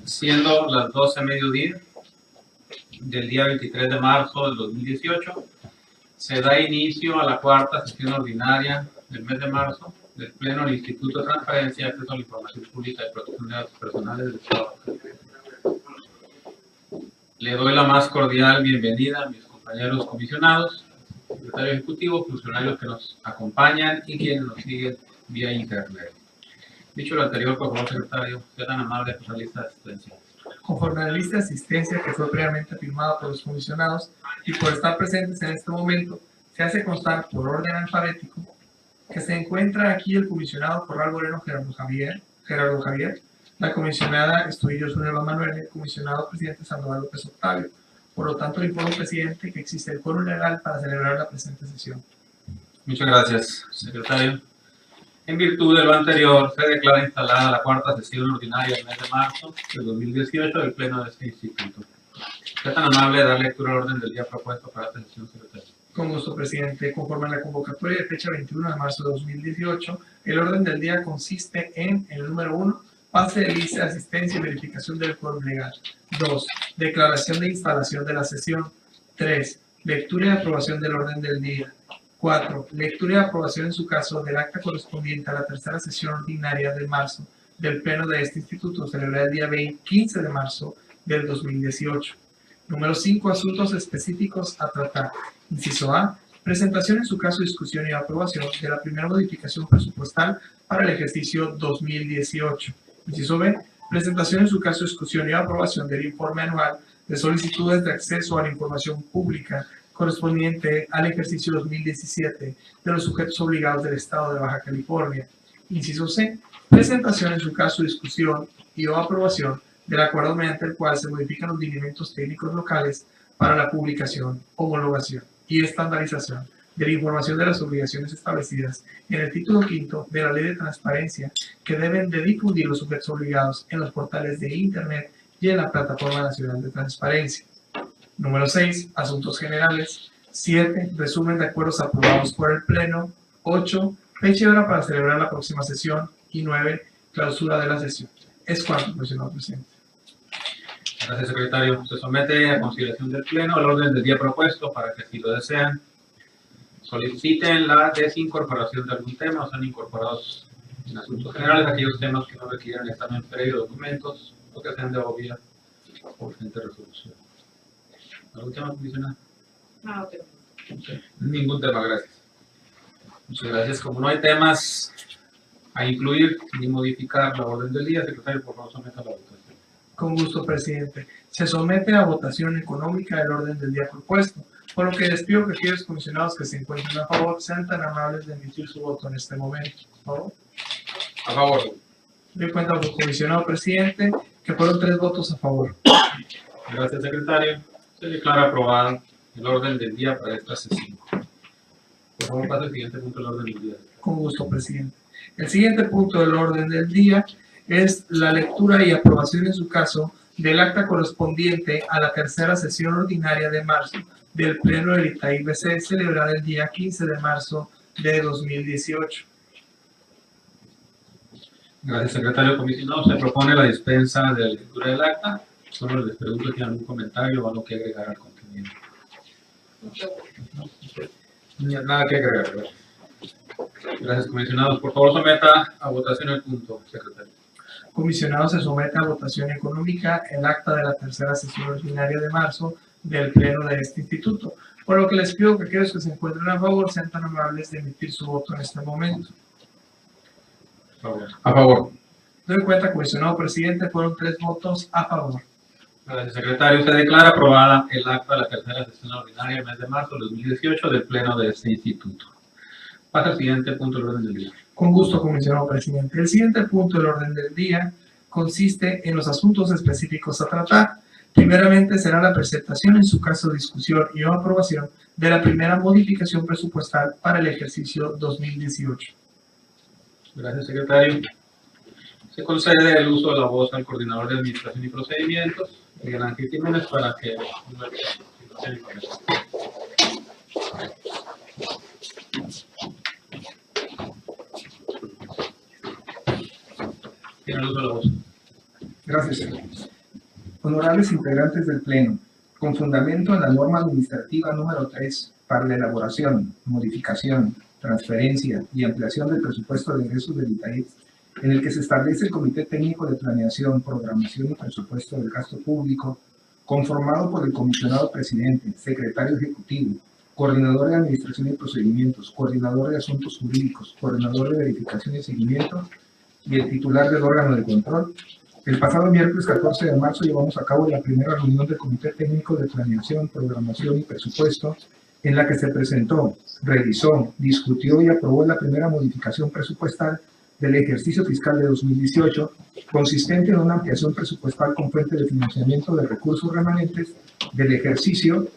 Siendo las 12 mediodía del día 23 de marzo del 2018, se da inicio a la cuarta sesión ordinaria del mes de marzo del Pleno del Instituto de Transparencia, Acceso a la Información Pública y Protección de Datos Personales del Estado. Le doy la más cordial bienvenida a mis compañeros comisionados, secretario ejecutivo, funcionarios que nos acompañan y quienes nos siguen vía internet. Dicho lo anterior, por favor, secretario, sea tan amable de pasar lista de asistencia. Conforme a la lista de asistencia que fue previamente firmada por los comisionados y por estar presentes en este momento, se hace constar por orden alfabético que se encuentra aquí el comisionado Corral Moreno Gerardo Javier, la comisionada Estudillo Zuneva Manuel, el comisionado presidente Sandoval López Octavio. Por lo tanto, le informo, presidente, que existe el quórum legal para celebrar la presente sesión. Muchas gracias, secretario. En virtud de lo anterior, se declara instalada la cuarta sesión ordinaria del mes de marzo del 2018 del Pleno de este Instituto. Sea tan amable de dar lectura al orden del día propuesto para esta sesión, secretario. Con gusto, presidente. Conforme a la convocatoria de fecha 21 de marzo de 2018, el orden del día consiste en el número 1, pase de lista de asistencia y verificación del quórum legal. 2, declaración de instalación de la sesión. 3, lectura y aprobación del orden del día. 4. Lectura y aprobación en su caso del acta correspondiente a la tercera sesión ordinaria de marzo del Pleno de este Instituto, celebrada el día 15 de marzo del 2018. Número 5. Asuntos específicos a tratar. Inciso A. Presentación en su caso, discusión y aprobación de la primera modificación presupuestal para el ejercicio 2018. Inciso B. Presentación en su caso, discusión y aprobación del informe anual de solicitudes de acceso a la información pública correspondiente al ejercicio 2017 de los sujetos obligados del Estado de Baja California. Inciso C. Presentación en su caso, discusión y o aprobación del acuerdo mediante el cual se modifican los lineamientos técnicos locales para la publicación, homologación y estandarización de la información de las obligaciones establecidas en el título quinto de la Ley de Transparencia que deben de difundir los sujetos obligados en los portales de Internet y en la Plataforma Nacional de Transparencia. Número 6. Asuntos generales. 7. Resumen de acuerdos aprobados por el Pleno. 8. Fecha y hora para celebrar la próxima sesión. Y 9. Clausura de la sesión. Es cuanto, comisionado presidente. Gracias, secretario. Se somete a consideración del Pleno el orden del día propuesto para que, si lo desean, soliciten la desincorporación de algún tema o sean incorporados en asuntos generales aquellos temas que no requieran examen previo de documentos o que sean de obvia o urgente resolución. ¿Algún tema, comisionado? No tengo. Ningún tema, gracias. Muchas gracias. Como no hay temas a incluir ni modificar la orden del día, secretario, por favor, someta a la votación. Con gusto, presidente. Se somete a votación económica el orden del día propuesto, por lo que les pido que aquellos comisionados que se encuentren a favor sean tan amables de emitir su voto en este momento. Por favor. A favor. Doy cuenta al comisionado presidente que fueron 3 votos a favor. Gracias, secretario. Se declara aprobado el orden del día para esta sesión. Por favor, pase al siguiente punto del orden del día. Con gusto, presidente. El siguiente punto del orden del día es la lectura y aprobación en su caso del acta correspondiente a la tercera sesión ordinaria de marzo del Pleno del ITAI-BC, celebrada el día 15 de marzo de 2018. Gracias, secretario comisionado. Se propone la dispensa de la lectura del acta. Solo les pregunto si tienen algún comentario o algo que agregar al contenido. Nada que agregar, ¿verdad? Gracias, comisionados. Por favor, someta a votación el punto, secretario. Comisionado, se somete a votación económica el acta de la tercera sesión ordinaria de marzo del Pleno de este Instituto, por lo que les pido que aquellos que se encuentren a favor sean tan amables de emitir su voto en este momento. A favor. Doy cuenta, comisionado presidente, fueron 3 votos a favor. Gracias, secretario. Se declara aprobada el acta de la tercera sesión ordinaria del mes de marzo de 2018 del Pleno de este Instituto. Pasa al siguiente punto del orden del día. Con gusto, comisionado presidente. El siguiente punto del orden del día consiste en los asuntos específicos a tratar. Primeramente será la presentación, en su caso discusión y o aprobación, de la primera modificación presupuestal para el ejercicio 2018. Gracias, secretario. Se concede el uso de la voz al coordinador de Administración y Procedimientos, Miguel Ángel Jiménez, para que... Tiene el uso de la voz. Gracias. Honorables integrantes del Pleno, con fundamento en la norma administrativa número 3 para la elaboración, modificación, transferencia y ampliación del presupuesto de egresos del ITAIZ, en el que se establece el Comité Técnico de Planeación, Programación y Presupuesto del Gasto Público, conformado por el comisionado presidente, secretario ejecutivo, coordinador de Administración y Procedimientos, coordinador de Asuntos Jurídicos, coordinador de Verificación y Seguimiento y el titular del órgano de control. El pasado miércoles 14 de marzo llevamos a cabo la primera reunión del Comité Técnico de Planeación, Programación y Presupuesto, en la que se presentó, revisó, discutió y aprobó la primera modificación presupuestal del ejercicio fiscal de 2018, consistente en una ampliación presupuestal con fuente de financiamiento de recursos remanentes del ejercicio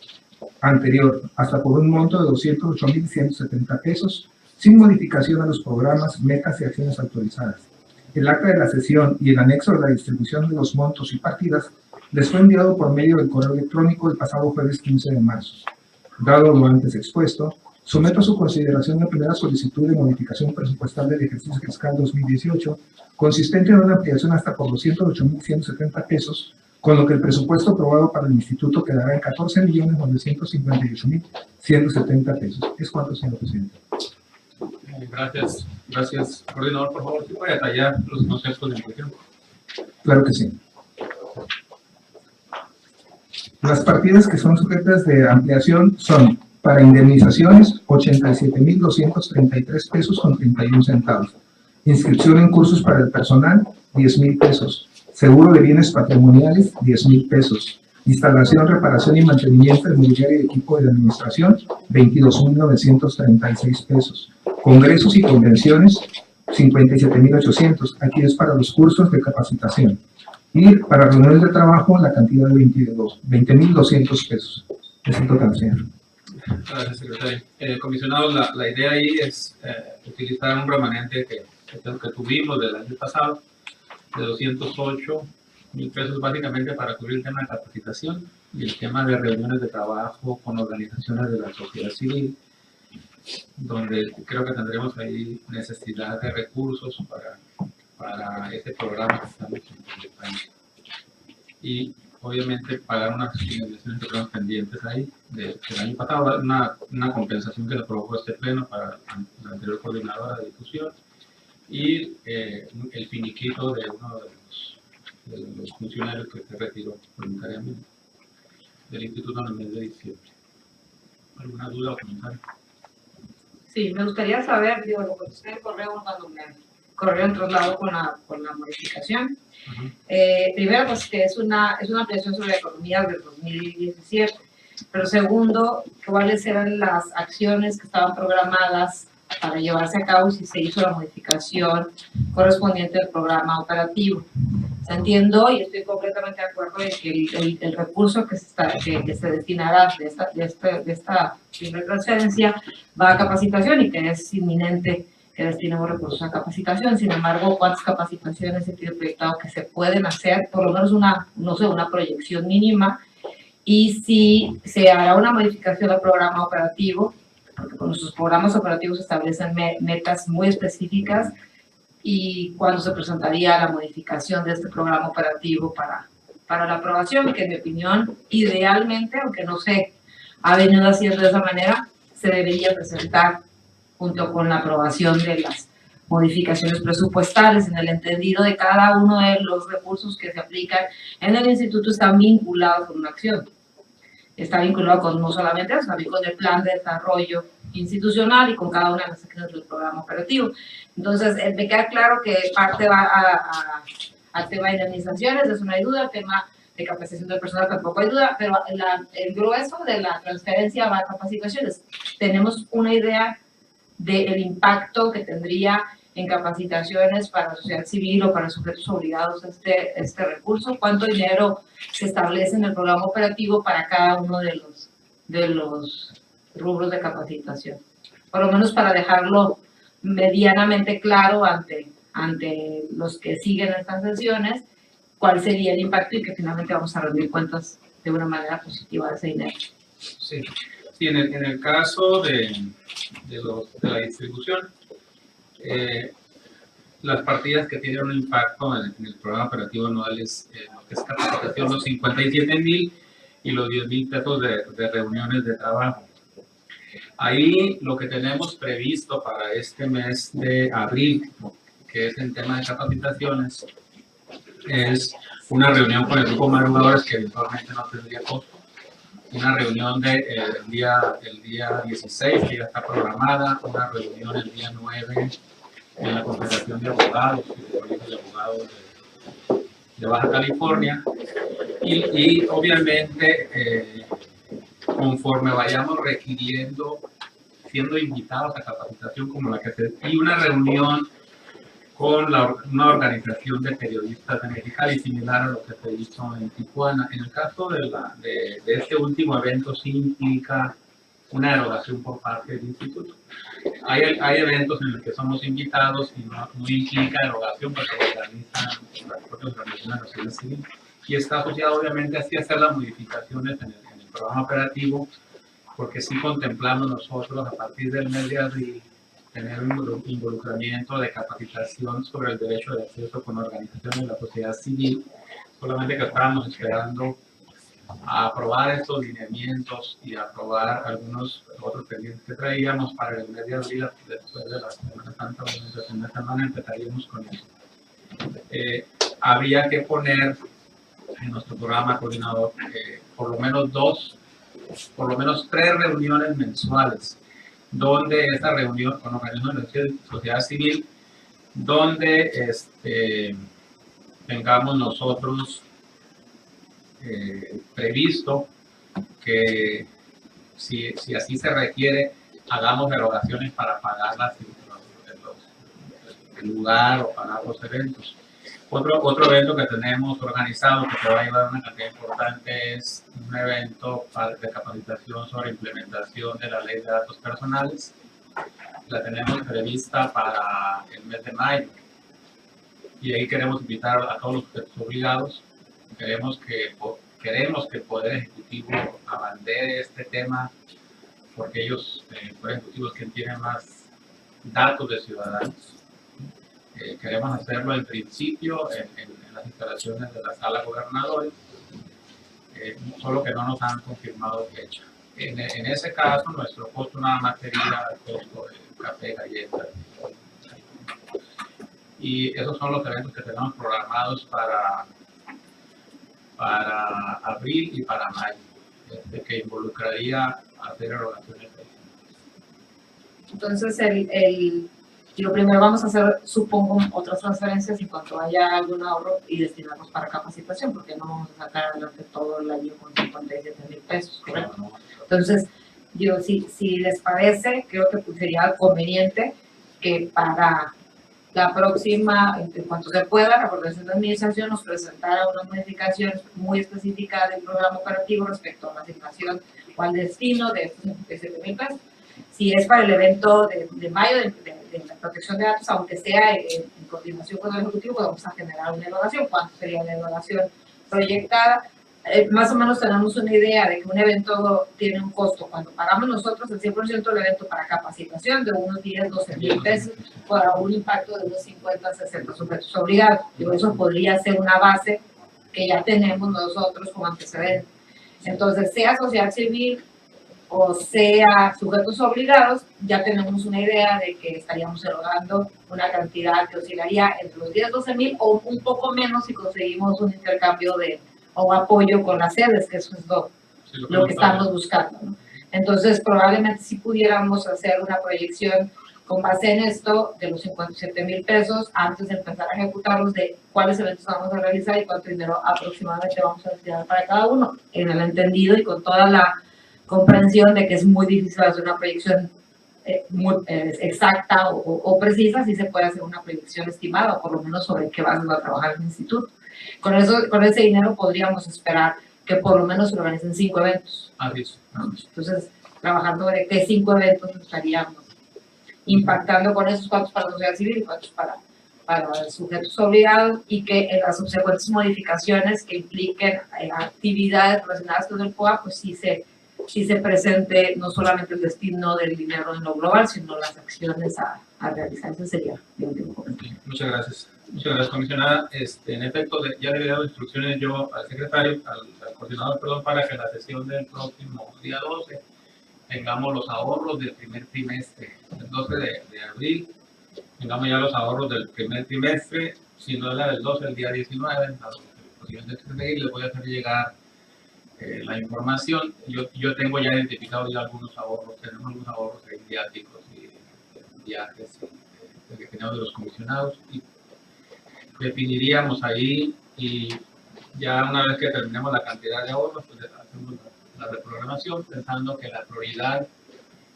anterior, hasta por un monto de 208.170 pesos, sin modificación a los programas, metas y acciones autorizadas. El acta de la sesión y el anexo de la distribución de los montos y partidas les fue enviado por medio del correo electrónico el pasado jueves 15 de marzo. Dado lo antes expuesto, someto a su consideración la primera solicitud de modificación presupuestal del ejercicio fiscal 2018, consistente en una ampliación hasta por 208.170 pesos, con lo que el presupuesto aprobado para el instituto quedará en 14.958.170 pesos. ¿Es cuánto, señor presidente? Gracias. Gracias, coordinador. Por favor, ¿sí puede detallar los conceptos de ampliación? Claro que sí. Las partidas que son sujetas de ampliación son para indemnizaciones 87.233 pesos con 31 centavos. Inscripción en cursos para el personal 10.000 pesos. Seguro de bienes patrimoniales 10.000 pesos. Instalación, reparación y mantenimiento de mobiliario y equipo de administración 22.936 pesos. Congresos y convenciones 57.800. Aquí es para los cursos de capacitación. Y para reuniones de trabajo la cantidad de 20.200 pesos. Es el total, señor. Gracias, secretario. Comisionado, la idea ahí es utilizar un remanente que tuvimos del año pasado de 208.000 pesos básicamente para cubrir el tema de capacitación y el tema de reuniones de trabajo con organizaciones de la sociedad civil, donde creo que tendremos ahí necesidad de recursos para este programa que estamos implementando. Y obviamente pagar unas indemnizaciones que tenemos pendientes ahí del año pasado, una compensación que se aprobó este pleno para la anterior coordinadora de difusión y el finiquito de uno de los funcionarios que se retiró voluntariamente del instituto en el mes de diciembre. ¿Alguna duda o comentario? Sí, me gustaría saber, digo, lo contesté en el correo cuando me corrió el traslado con la modificación. Primero, pues que es una ampliación sobre la economía del 2017, pero segundo, cuáles eran las acciones que estaban programadas para llevarse a cabo si se hizo la modificación correspondiente al programa operativo. Entiendo y estoy completamente de acuerdo en que el recurso que se destinará de esta primera transferencia va a capacitación y que es inminente que destinemos recursos a capacitación. Sin embargo, ¿cuántas capacitaciones se tiene proyectado que se pueden hacer? Por lo menos una proyección mínima. Y si se hará una modificación al programa operativo, porque con nuestros programas operativos se establecen metas muy específicas, y cuándo se presentaría la modificación de este programa operativo para la aprobación, que en mi opinión, idealmente, aunque no se ha venido haciendo de esa manera, se debería presentar junto con la aprobación de las modificaciones presupuestales, en el entendido de cada uno de los recursos que se aplican en el instituto están vinculados con una acción. Está vinculado con no solamente eso, también con el plan de desarrollo institucional y con cada una de las acciones del programa operativo. Entonces, me queda claro que parte va al tema de indemnizaciones, eso no hay duda, el tema de capacitación del personal tampoco hay duda, pero el grueso de la transferencia va a capacitaciones. Tenemos una idea del impacto que tendría en capacitaciones para la sociedad civil o para sujetos obligados a este recurso, cuánto dinero se establece en el programa operativo para cada uno de los rubros de capacitación. Por lo menos para dejarlo medianamente claro ante los que siguen estas sesiones, cuál sería el impacto y que finalmente vamos a rendir cuentas de una manera positiva de ese dinero. Sí, en el caso de la distribución, las partidas que tienen un impacto en el programa operativo anual es lo que es capacitación, los 57,000 y los 10,000 pesos de reuniones de trabajo. Ahí lo que tenemos previsto para este mes de abril, que es el tema de capacitaciones, es una reunión con el grupo madrugadores que eventualmente no tendría costo. Una reunión el día 16, que ya está programada, una reunión el día 9 en la Confederación de Abogados y de Colegios de Abogados de Baja California. Y obviamente, conforme vayamos requiriendo, siendo invitados a capacitación como la que se... Y una reunión con una organización de periodistas de Mexicali, similar a lo que se hizo en Tijuana. En el caso de este último evento, sí implica una erogación por parte del instituto. Hay eventos en los que somos invitados y no implica erogación porque organizan las propias organizaciones de la sociedad civil. Y está asociado obviamente así a hacer las modificaciones en el programa operativo, porque sí contemplamos nosotros a partir del mes de abril tener un involucramiento de capacitación sobre el derecho de acceso con organizaciones de la sociedad civil, solamente que estábamos esperando a aprobar estos lineamientos y a aprobar algunos otros pendientes que traíamos para el mes de abril. Después de la Semana Santa, la segunda semana empezaríamos con eso. Habría que poner en nuestro programa coordinador por lo menos 3 reuniones mensuales, donde esta reunión con organizaciones de sociedad civil, donde tengamos nosotros previsto que si así se requiere, hagamos erogaciones para pagar el lugar o pagar los eventos. Otro evento que tenemos organizado que se va a llevar una cantidad importante es un evento de capacitación sobre implementación de la ley de datos personales. La tenemos prevista para el mes de mayo y ahí queremos invitar a todos los sujetos obligados. Queremos que el Poder Ejecutivo abandere este tema porque ellos, el Poder Ejecutivo, es quien tiene más datos de ciudadanos. Queremos hacerlo en principio en las instalaciones de la Sala Gobernadores, solo que no nos han confirmado fecha. En ese caso, nuestro costo nada más sería el costo de café, galletas. Y esos son los eventos que tenemos programados para abril y para mayo, que involucraría hacer erogaciones. Entonces, lo primero vamos a hacer, supongo, otras transferencias en cuanto haya algún ahorro y destinarlos para capacitación, porque no vamos a sacar adelante todo el año con 57,000 pesos, ¿correcto? Entonces, yo, si les parece, creo que sería conveniente que para la próxima, en cuanto se pueda, la Coordinación de Administración nos presentara unas modificaciones muy específicas del programa operativo respecto a la asignación o al destino de estos 57,000 pesos. Si es para el evento de mayo de la protección de datos, aunque sea en coordinación con el Ejecutivo, vamos a generar una evaluación. ¿Cuánto sería la evaluación proyectada? Más o menos tenemos una idea de que un evento tiene un costo. Cuando pagamos nosotros el 100% del evento para capacitación de unos 10,000-12,000 pesos, para un impacto de unos 50-60 sujetos obligados. Y eso podría ser una base que ya tenemos nosotros como antecedente. Entonces, sea sociedad civil o sea sujetos obligados, ya tenemos una idea de que estaríamos erogando una cantidad que oscilaría entre los 10-12,000 o un poco menos si conseguimos un intercambio o apoyo con las sedes, que eso es lo que estamos buscando, ¿no? Entonces, probablemente si pudiéramos hacer una proyección con base en esto de los 57,000 pesos antes de empezar a ejecutarlos, de cuáles eventos vamos a realizar y cuánto dinero aproximadamente vamos a destinar para cada uno, en el entendido y con toda la comprensión de que es muy difícil hacer una proyección exacta o precisa. Si se puede hacer una proyección estimada, o por lo menos sobre qué base va a trabajar el instituto. Con ese dinero podríamos esperar que por lo menos se organicen 5 eventos. Entonces, trabajando sobre qué 5 eventos estaríamos impactando con esos, cuántos para la sociedad civil y cuántos para sujetos obligados, y que en las subsecuentes modificaciones que impliquen actividades relacionadas con el POA, pues sí se sí se presente no solamente el destino del dinero en lo global, sino las acciones a realizar. Ese sería mi último comentario. Muchas gracias. Muchas gracias, comisionada. En efecto, ya le he dado instrucciones yo al secretario, al coordinador, perdón, para que en la sesión del próximo día 12 tengamos los ahorros del primer trimestre, el 12 de abril, tengamos ya los ahorros del primer trimestre, si no es la del 12, el día 19, a los presidentes les voy a hacer llegar la información. Yo tengo ya identificado ya algunos ahorros, tenemos algunos ahorros en viáticos y viajes que tenemos de los comisionados, y definiríamos ahí, y ya una vez que terminemos la cantidad de ahorros, pues hacemos la reprogramación, pensando que la prioridad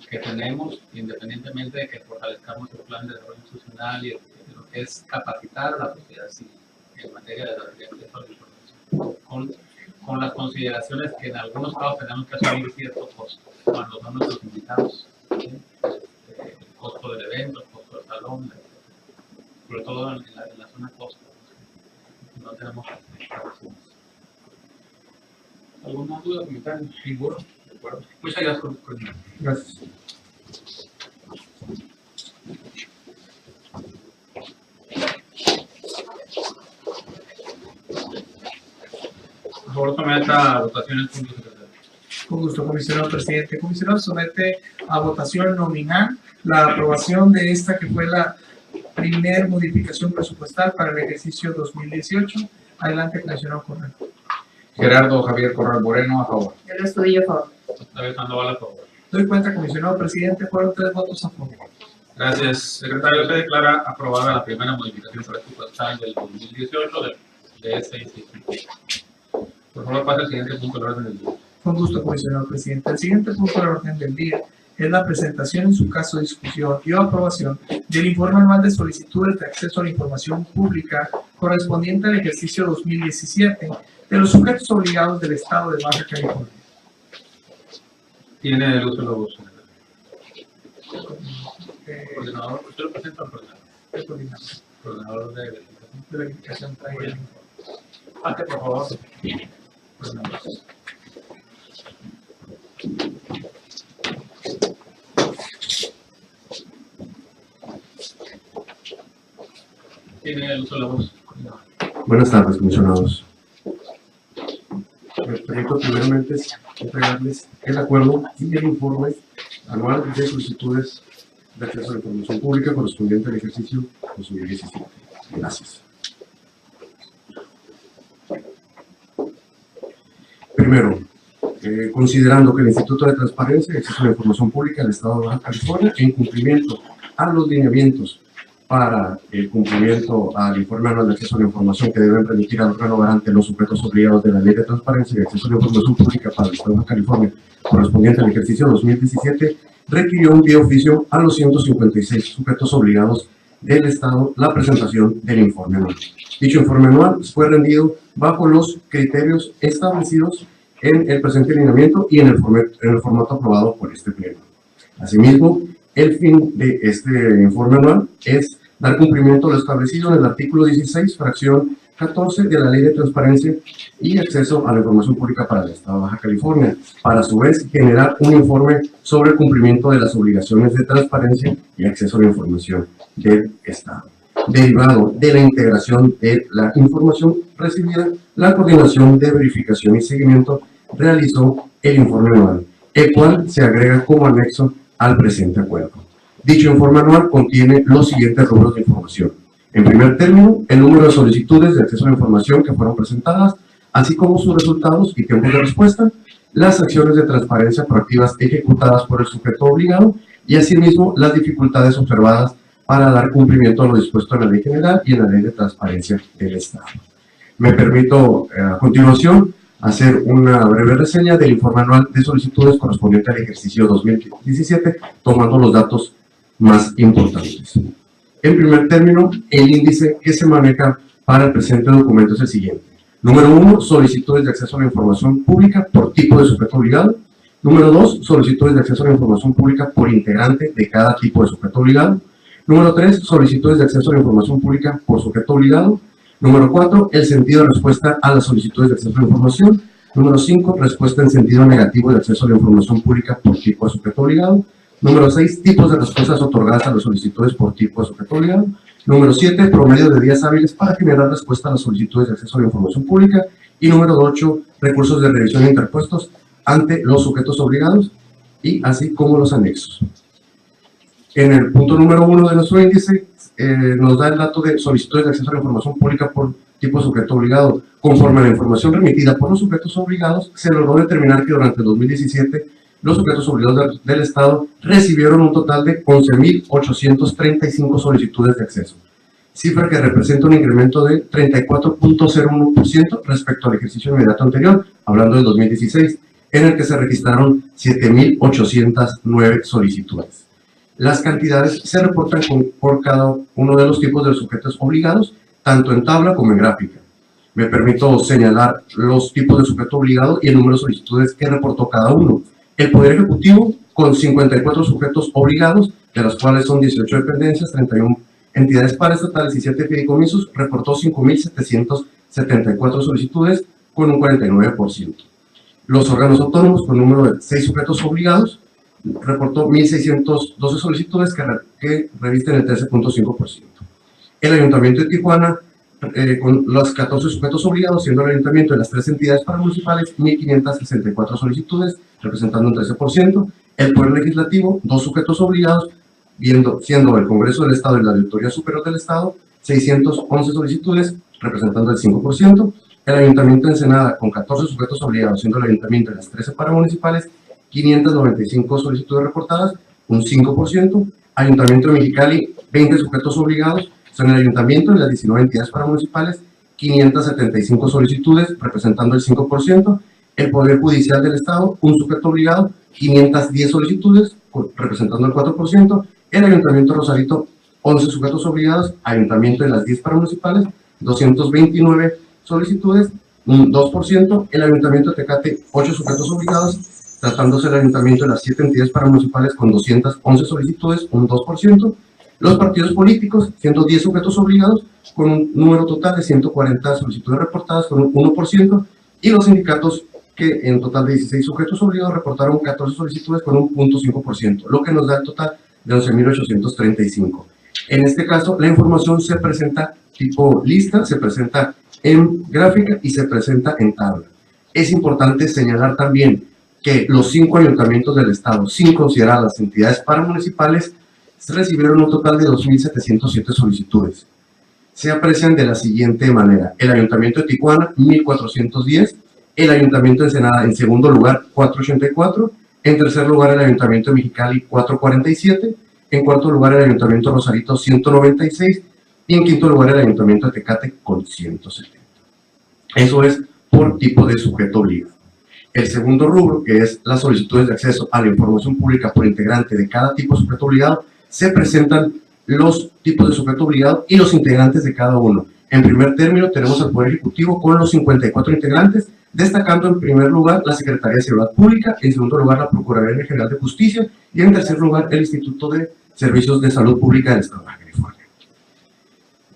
que tenemos, independientemente de que fortalezcamos el plan de desarrollo institucional y lo que es capacitar a la sociedad civil en materia de acceso a la información, con las consideraciones que en algunos casos tenemos que asumir ciertos costos cuando son nuestros invitados, ¿sí? El costo del evento, el costo del salón, sobre todo en la zona costa, no tenemos instalaciones. ¿Alguna duda, comentario? Ninguno. De acuerdo. Muchas gracias, coordinador. Gracias. Por favor, someta a votación el punto, secretario. Con gusto, comisionado presidente. Comisionado, somete a votación nominal la aprobación de esta que fue la primer modificación presupuestal para el ejercicio 2018. Adelante, comisionado Correa. Gerardo Javier Corral Moreno, a favor. El Estudillo, a favor. David Sandoval, a favor. Doy cuenta, comisionado presidente, fueron 3 votos a favor. Gracias, secretario. Se declara aprobada la primera modificación presupuestal del 2018 de ese instituto. Por favor, pase al siguiente punto del orden del día. Con gusto, comisionado presidente. El siguiente punto del orden del día es la presentación, en su caso, discusión y aprobación del informe anual de solicitudes de acceso a la información pública correspondiente al ejercicio 2017 de los sujetos obligados del Estado de Baja California. Tiene el uso de la voz, secretario. Coordinador, usted lo presenta al coordinador. El coordinador Coordinador de de verificación trae el informe. Pase, por favor. Coordinador. Tiene el uso de la voz, coordinador. Buenas tardes, comisionados. Me permito primeramente entregarles el acuerdo y el informe anual de solicitudes de acceso a la información pública correspondiente al ejercicio 2017. Gracias. Primero, considerando que el Instituto de Transparencia y Acceso a la Información Pública del Estado de Baja California, en cumplimiento a los lineamientos para el cumplimiento al informe anual de acceso a la información que deben remitir al órgano garante los sujetos obligados de la Ley de Transparencia y Acceso a la Información Pública para el Estado de Baja California correspondiente al ejercicio 2017, requirió un vía oficio a los 156 sujetos obligados del Estado la presentación del informe anual. Dicho informe anual fue rendido bajo los criterios establecidos en el presente lineamiento y en el formato aprobado por este pleno. Asimismo, el fin de este informe anual es dar cumplimiento a lo establecido en el artículo 16, fracción 14 de la Ley de Transparencia y Acceso a la Información Pública para el Estado de Baja California, para a su vez generar un informe sobre el cumplimiento de las obligaciones de transparencia y acceso a la información del Estado. Derivado de la integración de la información recibida, la Coordinación de Verificación y Seguimiento realizó el informe anual, el cual se agrega como anexo al presente acuerdo. Dicho informe anual contiene los siguientes rubros de información. En primer término, el número de solicitudes de acceso a la información que fueron presentadas, así como sus resultados y tiempos de respuesta, las acciones de transparencia proactivas ejecutadas por el sujeto obligado y asimismo las dificultades observadas para dar cumplimiento a lo dispuesto en la Ley General y en la Ley de Transparencia del Estado. Me permito a continuación hacer una breve reseña del informe anual de solicitudes correspondiente al ejercicio 2017, tomando los datos más importantes. En primer término, el índice que se maneja para el presente documento es el siguiente. Número 1, solicitudes de acceso a la información pública por tipo de sujeto obligado. Número 2, solicitudes de acceso a la información pública por integrante de cada tipo de sujeto obligado. Número 3, solicitudes de acceso a la información pública por sujeto obligado. Número 4, el sentido de respuesta a las solicitudes de acceso a la información, Número 5, respuesta en sentido negativo de acceso a la información pública por tipo de sujeto obligado. Número 6, tipos de respuestas otorgadas a las solicitudes por tipo de sujeto obligado. Número 7, promedio de días hábiles para generar respuesta a las solicitudes de acceso a la información pública. Y número 8, recursos de revisión interpuestos ante los sujetos obligados y así como los anexos. En el punto número 1 de nuestro índice nos da el dato de solicitudes de acceso a la información pública por tipo de sujeto obligado. Conforme a la información remitida por los sujetos obligados, se logró determinar que durante el 2017 los sujetos obligados del Estado recibieron un total de 11.835 solicitudes de acceso, cifra que representa un incremento de 34.01% respecto al ejercicio inmediato anterior, hablando del 2016, en el que se registraron 7.809 solicitudes. Las cantidades se reportan por cada uno de los tipos de sujetos obligados, tanto en tabla como en gráfica. Me permito señalar los tipos de sujeto obligado y el número de solicitudes que reportó cada uno. El Poder Ejecutivo, con 54 sujetos obligados, de los cuales son 18 dependencias, 31 entidades paraestatales y 7 fideicomisos, reportó 5.774 solicitudes, con un 49%. Los órganos autónomos, con número de 6 sujetos obligados, reportó 1.612 solicitudes que revisten el 13.5%. El Ayuntamiento de Tijuana, con los 14 sujetos obligados, siendo el Ayuntamiento de las 3 entidades paramunicipales, 1.564 solicitudes, representando un 13%. El Poder Legislativo, 2 sujetos obligados, siendo el Congreso del Estado y la Auditoría Superior del Estado, 611 solicitudes, representando el 5%. El Ayuntamiento de Ensenada, con 14 sujetos obligados, siendo el Ayuntamiento de las 13 paramunicipales, 595 solicitudes reportadas, un 5%. Ayuntamiento de Mexicali, 20 sujetos obligados, son el Ayuntamiento de las 19 entidades paramunicipales, 575 solicitudes, representando el 5%. El Poder Judicial del Estado, un sujeto obligado, 510 solicitudes, representando el 4%. El Ayuntamiento de Rosarito, 11 sujetos obligados. Ayuntamiento de las 10 paramunicipales, 229 solicitudes, un 2%. El Ayuntamiento de Tecate, 8 sujetos obligados, tratándose del Ayuntamiento de las 7 entidades paramunicipales con 211 solicitudes, un 2%. Los partidos políticos, 110 sujetos obligados, con un número total de 140 solicitudes reportadas, con un 1%. Y los sindicatos, que en total de 16 sujetos obligados, reportaron 14 solicitudes con un 0.5%, lo que nos da el total de 11.835. En este caso, la información se presenta tipo lista, se presenta en gráfica y se presenta en tabla. Es importante señalar también que los 5 ayuntamientos del Estado, sin considerar las entidades paramunicipales, recibieron un total de 2.707 solicitudes. Se aprecian de la siguiente manera: el Ayuntamiento de Tijuana, 1.410, el Ayuntamiento de Ensenada en segundo lugar, 484, en tercer lugar el Ayuntamiento de Mexicali, 447, en cuarto lugar el Ayuntamiento de Rosarito, 196, y en quinto lugar el Ayuntamiento de Tecate, con 170. Eso es por tipo de sujeto obligado. El segundo rubro, que es las solicitudes de acceso a la información pública por integrante de cada tipo de sujeto obligado, se presentan los tipos de sujeto obligado y los integrantes de cada uno. En primer término tenemos al Poder Ejecutivo con los 54 integrantes, destacando en primer lugar la Secretaría de Seguridad Pública, en segundo lugar la Procuraduría General de Justicia y en tercer lugar el Instituto de Servicios de Salud Pública del Estado de Baja California.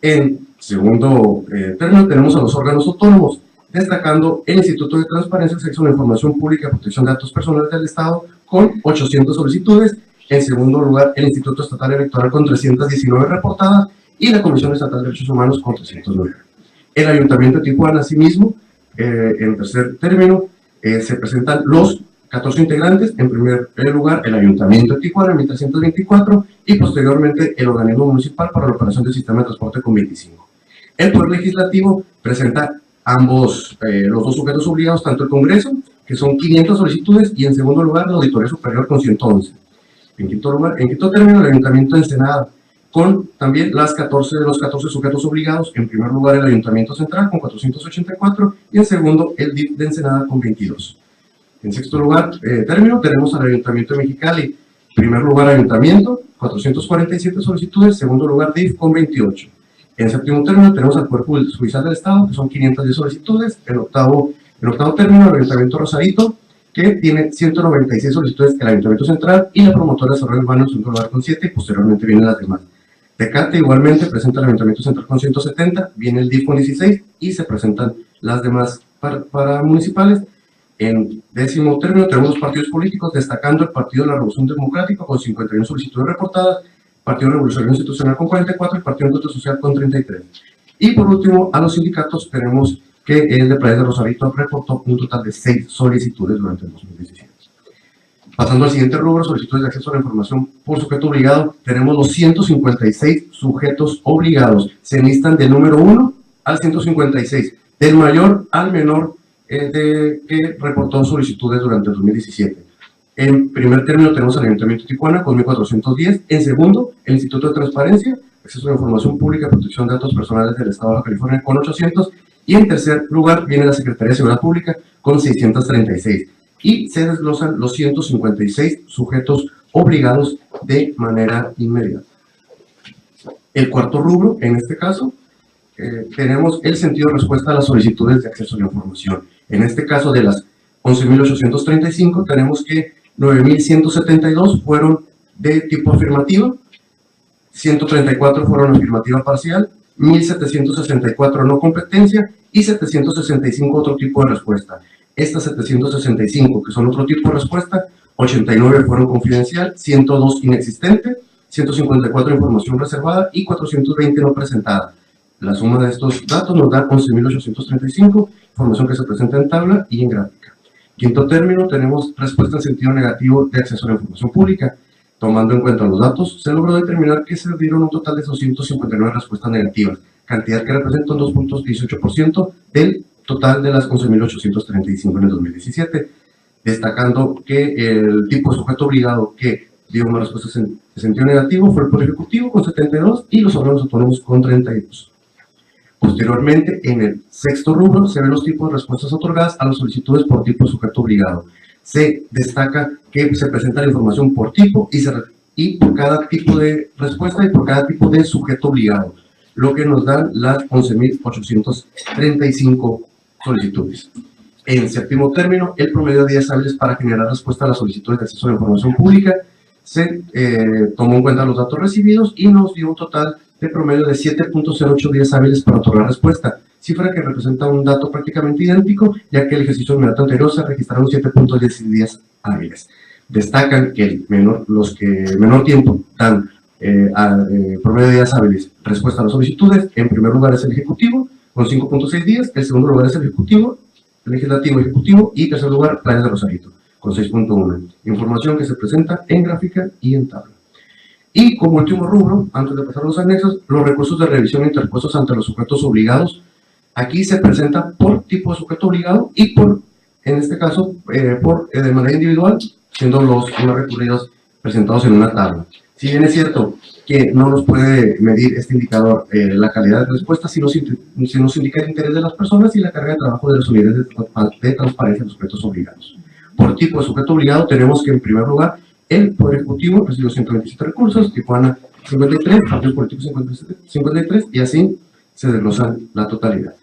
En segundo término tenemos a los órganos autónomos, destacando el Instituto de Transparencia, Acceso a la Información Pública y Protección de Datos Personales del Estado con 800 solicitudes. En segundo lugar, el Instituto Estatal Electoral con 319 reportadas y la Comisión Estatal de Derechos Humanos con 309. El Ayuntamiento de Tijuana, asimismo, en tercer término, se presentan los 14 integrantes. En primer lugar, el Ayuntamiento de Tijuana, 1.324, y posteriormente el Organismo Municipal para la Operación del Sistema de Transporte con 25. El Poder Legislativo presenta ambos, los 2 sujetos obligados, tanto el Congreso, que son 500 solicitudes, y en segundo lugar, la Auditoría Superior con 111. En quinto término, el Ayuntamiento de Ensenada, con también los 14 sujetos obligados. En primer lugar, el Ayuntamiento Central con 484 y en segundo, el DIF de Ensenada con 22. En sexto lugar, término, tenemos al Ayuntamiento de Mexicali. En primer lugar, Ayuntamiento, 447 solicitudes. Segundo lugar, DIF con 28. En séptimo término, tenemos al Poder Judicial del Estado, que son 510 solicitudes. En octavo término, el Ayuntamiento Rosarito, que tiene 196 solicitudes, el Ayuntamiento Central y la Promotora de Desarrollo Urbano en segundo lugar con 7, y posteriormente vienen las demás. Tecate igualmente presenta el Ayuntamiento Central con 170, viene el DIF con 16 y se presentan las demás para municipales. En 10º término tenemos los partidos políticos, destacando el Partido de la Revolución Democrática con 51 solicitudes reportadas, Partido Revolucionario Institucional con 44 y Partido Encuentro Social con 33. Y por último, a los sindicatos tenemos que el de Playas de Rosarito reportó un total de 6 solicitudes durante el 2017. Pasando al siguiente rubro, solicitudes de acceso a la información por sujeto obligado, tenemos los 156 sujetos obligados. Se listan del número 1 al 156, del mayor al menor que reportó solicitudes durante el 2017. En primer término tenemos al Ayuntamiento de Tijuana con 1.410. En segundo, el Instituto de Transparencia, Acceso a la Información Pública y Protección de Datos Personales del Estado de Baja California con 800. Y en tercer lugar viene la Secretaría de Seguridad Pública con 636. Y se desglosan los 156 sujetos obligados de manera inmediata. El cuarto rubro, en este caso, tenemos el sentido de respuesta a las solicitudes de acceso a la información. En este caso, de las 11.835, tenemos que 9.172 fueron de tipo afirmativo, 134 fueron afirmativa parcial, 1.764 no competencia y 765 otro tipo de respuesta. Estas 765, que son otro tipo de respuesta, 89 fueron confidencial, 102 inexistente, 154 información reservada y 420 no presentada. La suma de estos datos nos da 11.835, información que se presenta en tabla y en gráfica. Quinto término, tenemos respuesta en sentido negativo de acceso a la información pública. Tomando en cuenta los datos, se logró determinar que se dieron un total de 259 respuestas negativas, cantidad que representa un 2.18% del total de las 11.835 en el 2017, destacando que el tipo de sujeto obligado que dio una respuesta en sentido negativo fue el Poder Ejecutivo con 72 y los órganos autónomos con 32. Posteriormente, en el sexto rubro, se ven los tipos de respuestas otorgadas a las solicitudes por tipo de sujeto obligado. Se destaca que se presenta la información por tipo y por cada tipo de respuesta y por cada tipo de sujeto obligado, lo que nos dan las 11.835 solicitudes. En séptimo término, el promedio de días hábiles para generar respuesta a las solicitudes de acceso a la información pública se tomó en cuenta los datos recibidos y nos dio un total de promedio de 7.08 días hábiles para otorgar respuesta, cifra que representa un dato prácticamente idéntico, ya que el ejercicio inmediato anterior se registraron 7.10 días hábiles. Destacan que los que menor tiempo dan promedio de días hábiles respuesta a las solicitudes, en primer lugar es el Ejecutivo, con 5.6 días, el segundo lugar es el Ejecutivo, el Legislativo Ejecutivo y tercer lugar Playas de Rosarito, con 6.1. Información que se presenta en gráfica y en tabla. Y como último rubro, antes de pasar a los anexos, los recursos de revisión interpuestos ante los sujetos obligados. Aquí se presenta por tipo de sujeto obligado y por, en este caso, de manera individual, siendo los no recurridos presentados en una tabla. Si bien es cierto que no nos puede medir este indicador la calidad de respuesta, si nos indica el interés de las personas y la carga de trabajo de las unidades de transparencia de los sujetos obligados. Por tipo de sujeto obligado tenemos que, en primer lugar, el Poder Ejecutivo recibió 127 recursos, Tijuana 53, partidos políticos 53, y así se desglosan la totalidad.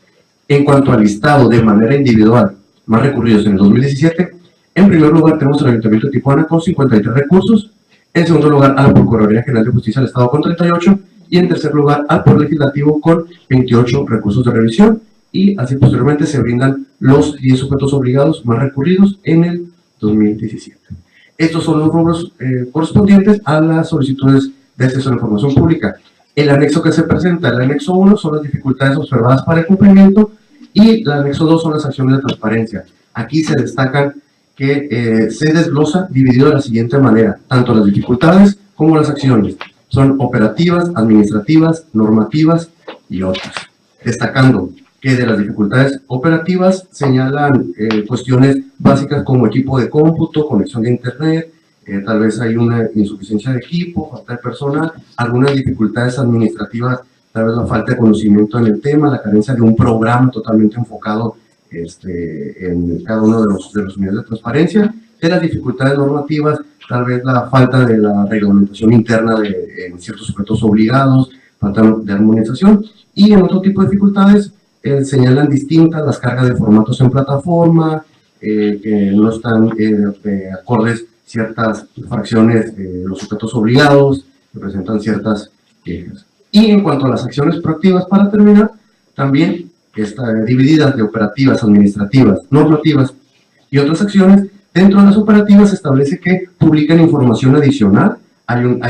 En cuanto al listado de manera individual más recurridos en el 2017, en primer lugar tenemos el Ayuntamiento de Tijuana con 53 recursos, en segundo lugar a la Procuraduría General de Justicia del Estado con 38, y en tercer lugar al Poder Legislativo con 28 recursos de revisión, y así posteriormente se brindan los 10 sujetos obligados más recurridos en el 2017. Estos son los rubros correspondientes a las solicitudes de acceso a la información pública. El anexo que se presenta, el anexo 1, son las dificultades observadas para el cumplimiento y el anexo 2 son las acciones de transparencia. Aquí se destacan que se desglosa dividido de la siguiente manera, tanto las dificultades como las acciones. Son operativas, administrativas, normativas y otras. Destacando que de las dificultades operativas señalan cuestiones básicas como equipo de cómputo, conexión de internet, tal vez hay una insuficiencia de equipo, falta de personal, algunas dificultades administrativas, tal vez la falta de conocimiento en el tema, la carencia de un programa totalmente enfocado en cada uno de los niveles de transparencia, de las dificultades normativas, tal vez la falta de la reglamentación interna en ciertos sujetos obligados, falta de armonización, y en otro tipo de dificultades señalan distintas las cargas de formatos en plataforma, que no están acordes ciertas fracciones de los sujetos obligados, que presentan ciertas quejas. Y en cuanto a las acciones proactivas, para terminar, también están divididas de operativas, administrativas, normativas y otras acciones. Dentro de las operativas se establece que publican información adicional,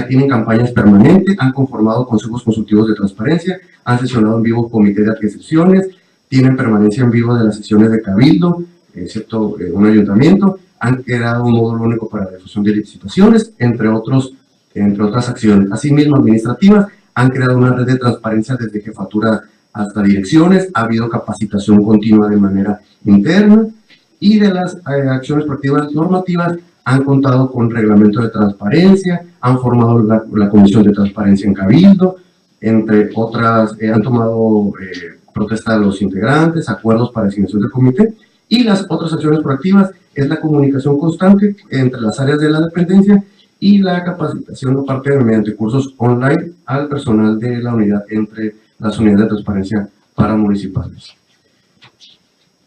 tienen campañas permanentes, han conformado consejos consultivos de transparencia, han sesionado en vivo comité de adquisiciones, tienen permanencia en vivo de las sesiones de cabildo, excepto un ayuntamiento, han creado un módulo único para la difusión de licitaciones, entre otras acciones. Asimismo, administrativas, han creado una red de transparencia desde jefatura hasta direcciones, ha habido capacitación continua de manera interna, y de las acciones proactivas normativas han contado con reglamento de transparencia, han formado la comisión de transparencia en cabildo, entre otras, han tomado protesta de los integrantes, acuerdos para designación del comité, y las otras acciones proactivas es la comunicación constante entre las áreas de la dependencia y la capacitación aparte mediante cursos online al personal de la unidad entre las unidades de transparencia paramunicipales.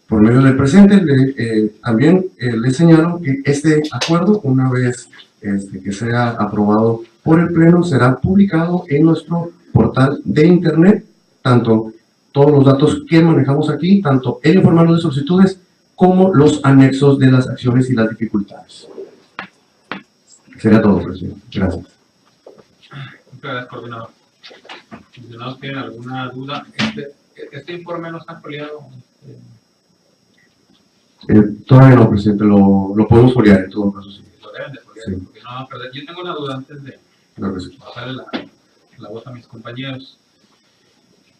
Por medio del presente, también les señalo que este acuerdo, una vez que sea aprobado por el Pleno, será publicado en nuestro portal de Internet, tanto todos los datos que manejamos aquí, tanto el informe de solicitudes, como los anexos de las acciones y las dificultades. Sería todo, presidente. Gracias. Muchas gracias, coordinador. ¿Coordinados tienen alguna duda? ¿Este informe no está ampliado? Todavía no, presidente. Lo podemos foliar en todo caso. Sí. Lo deben de foliar, Sí. porque no van a perder. Yo tengo una duda antes de Claro que sí. pasarle la voz a mis compañeros.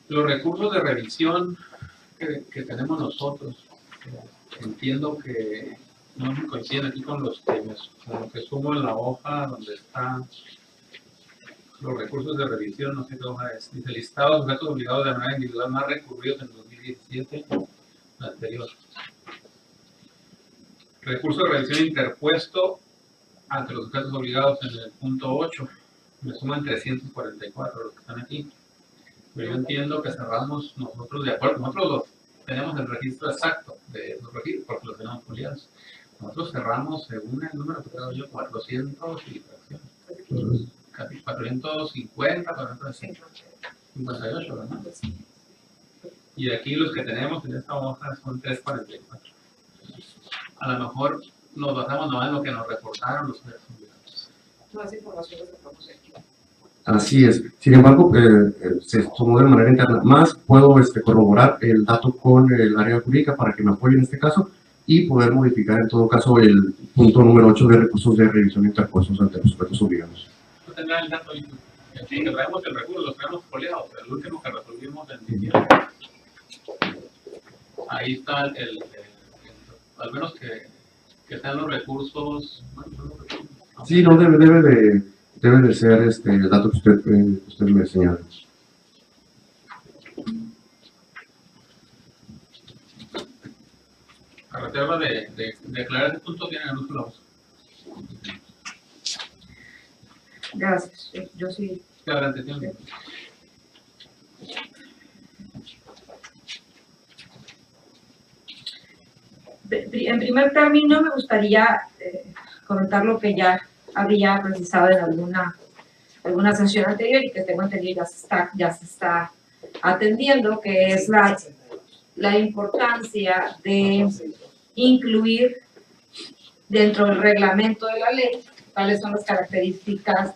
Los recursos de revisión que tenemos nosotros, entiendo que no me coinciden aquí con los que sumo en la hoja donde están los recursos de revisión, no sé qué hoja es. Dice listado de sujetos obligados de manera individual más recurridos en 2017, la anterior. Recurso de revisión interpuesto ante los sujetos obligados en el punto 8. Me suman 344 los que están aquí. Pero yo entiendo que cerramos nosotros de acuerdo. Nosotros tenemos el registro exacto de los registros porque los tenemos foliados. Nosotros cerramos según el número que tengo yo, 400 y fracciones. Casi 450, 458, ¿verdad? Y aquí los que tenemos en esta hoja son 344. A lo mejor nos basamos nomás en lo que nos reportaron los sujetos obligados. Todas las informaciones que podemos aquí. Así es. Sin embargo, se tomó de manera interna. Más puedo corroborar el dato con el área jurídica para que me apoye en este caso y poder modificar en todo caso el punto número 8 de recursos de revisión interpuestos ante los sujetos obligados. No tendrán el dato ahí. Sí, que traemos el recurso, los traemos foliados, pero el último que resolvimos en diciembre. Ahí está al menos que sean los recursos. Bueno, son los recursos, ¿no? Sí, no debe de ser el dato que usted me señala. A reserva de aclarar ese punto, tienen el uso de la voz. Gracias. Yo sí. Adelante, tienen. En primer término, me gustaría comentar lo que ya había precisado en alguna sesión anterior y que tengo entendido ya se está atendiendo, que es la importancia de incluir dentro del reglamento de la ley cuáles son las características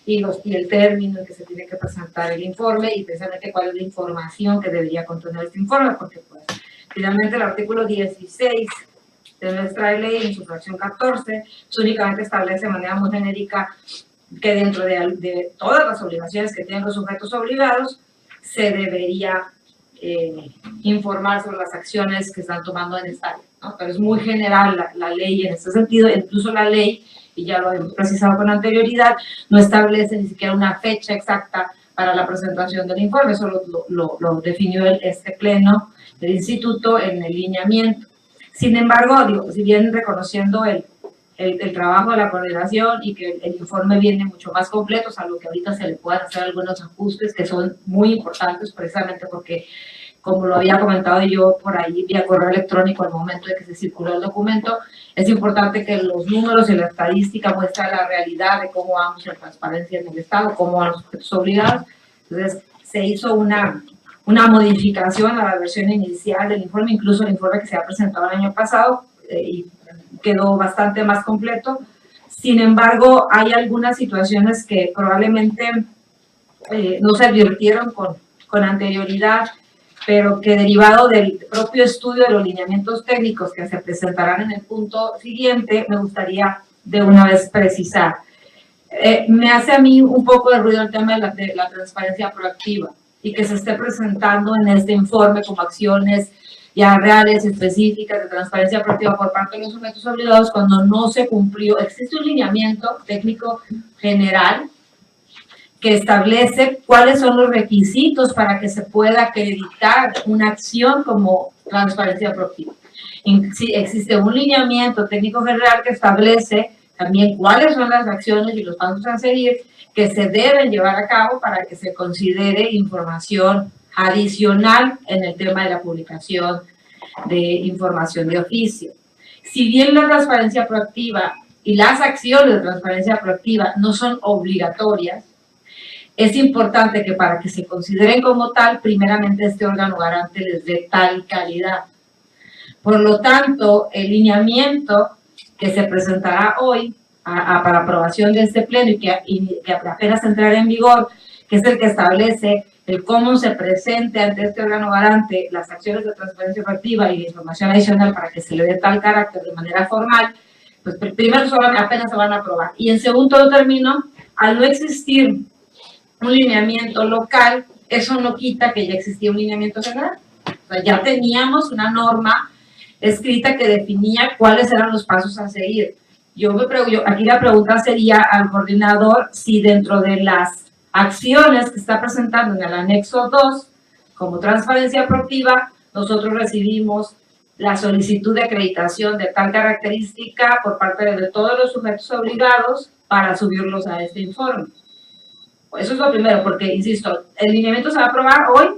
y el término en que se tiene que presentar el informe y precisamente cuál es la información que debería contener este informe, porque pues finalmente el artículo 16 de nuestra ley, en su fracción 14, únicamente establece de manera muy genérica que dentro de todas las obligaciones que tienen los sujetos obligados, se debería informar sobre las acciones que están tomando en esta ley, ¿no? Pero es muy general la ley en este sentido, incluso la ley, y ya lo hemos precisado con anterioridad, no establece ni siquiera una fecha exacta para la presentación del informe, eso lo definió este pleno del instituto en el lineamiento. Sin embargo, digo, si bien reconociendo el trabajo de la coordinación y que el informe viene mucho más completo, salvo que ahorita se le puedan hacer algunos ajustes que son muy importantes precisamente porque, como lo había comentado yo por ahí vía correo electrónico al momento de que se circuló el documento, es importante que los números y la estadística muestren la realidad de cómo vamos en transparencia en el Estado, cómo van los sujetos obligados. Entonces, se hizo una modificación a la versión inicial del informe, incluso el informe que se ha presentado el año pasado, y quedó bastante más completo. Sin embargo, hay algunas situaciones que probablemente no se advirtieron con anterioridad, pero que derivado del propio estudio de los lineamientos técnicos que se presentarán en el punto siguiente, me gustaría de una vez precisar. Me hace a mí un poco de ruido el tema de la transparencia proactiva y que se esté presentando en este informe como acciones ya reales, específicas de transparencia proactiva por parte de los sujetos obligados cuando no se cumplió. Existe un lineamiento técnico general que establece cuáles son los requisitos para que se pueda acreditar una acción como transparencia proactiva. Existe un lineamiento técnico general que establece también cuáles son las acciones y los pasos a seguir que se deben llevar a cabo para que se considere información adicional en el tema de la publicación de información de oficio. Si bien la transparencia proactiva y las acciones de transparencia proactiva no son obligatorias, es importante que para que se consideren como tal, primeramente este órgano garante les dé tal calidad. Por lo tanto, el lineamiento que se presentará hoy para aprobación de este pleno y que apenas entrará en vigor, que es el que establece el cómo se presente ante este órgano garante las acciones de transparencia proactiva y la información adicional para que se le dé tal carácter de manera formal, pues primero apenas se van a aprobar. Y en segundo término, al no existir un lineamiento local, eso no quita que ya existía un lineamiento general. O sea, ya teníamos una norma escrita que definía cuáles eran los pasos a seguir. Aquí la pregunta sería al coordinador si dentro de las acciones que está presentando en el anexo 2, como transparencia proactiva, nosotros recibimos la solicitud de acreditación de tal característica por parte de todos los sujetos obligados para subirlos a este informe. Eso es lo primero, porque, insisto, el lineamiento se va a aprobar hoy,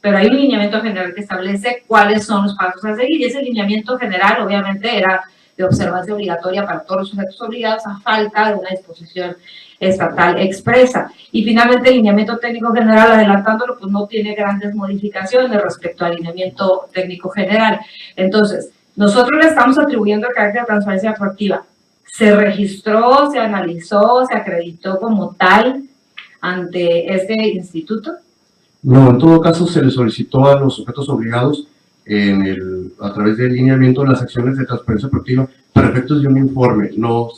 pero hay un lineamiento general que establece cuáles son los pasos a seguir, y ese lineamiento general, obviamente, era de observancia obligatoria para todos los sujetos obligados a falta de una disposición estatal expresa. Y finalmente, el lineamiento técnico general, adelantándolo, pues no tiene grandes modificaciones respecto al lineamiento técnico general. Entonces, nosotros le estamos atribuyendo el carácter de transparencia proactiva. Se registró, se analizó, se acreditó como tal ante este instituto. No, en todo caso se le solicitó a los sujetos obligados a través del lineamiento las acciones de transparencia proactiva para efectos de un informe, no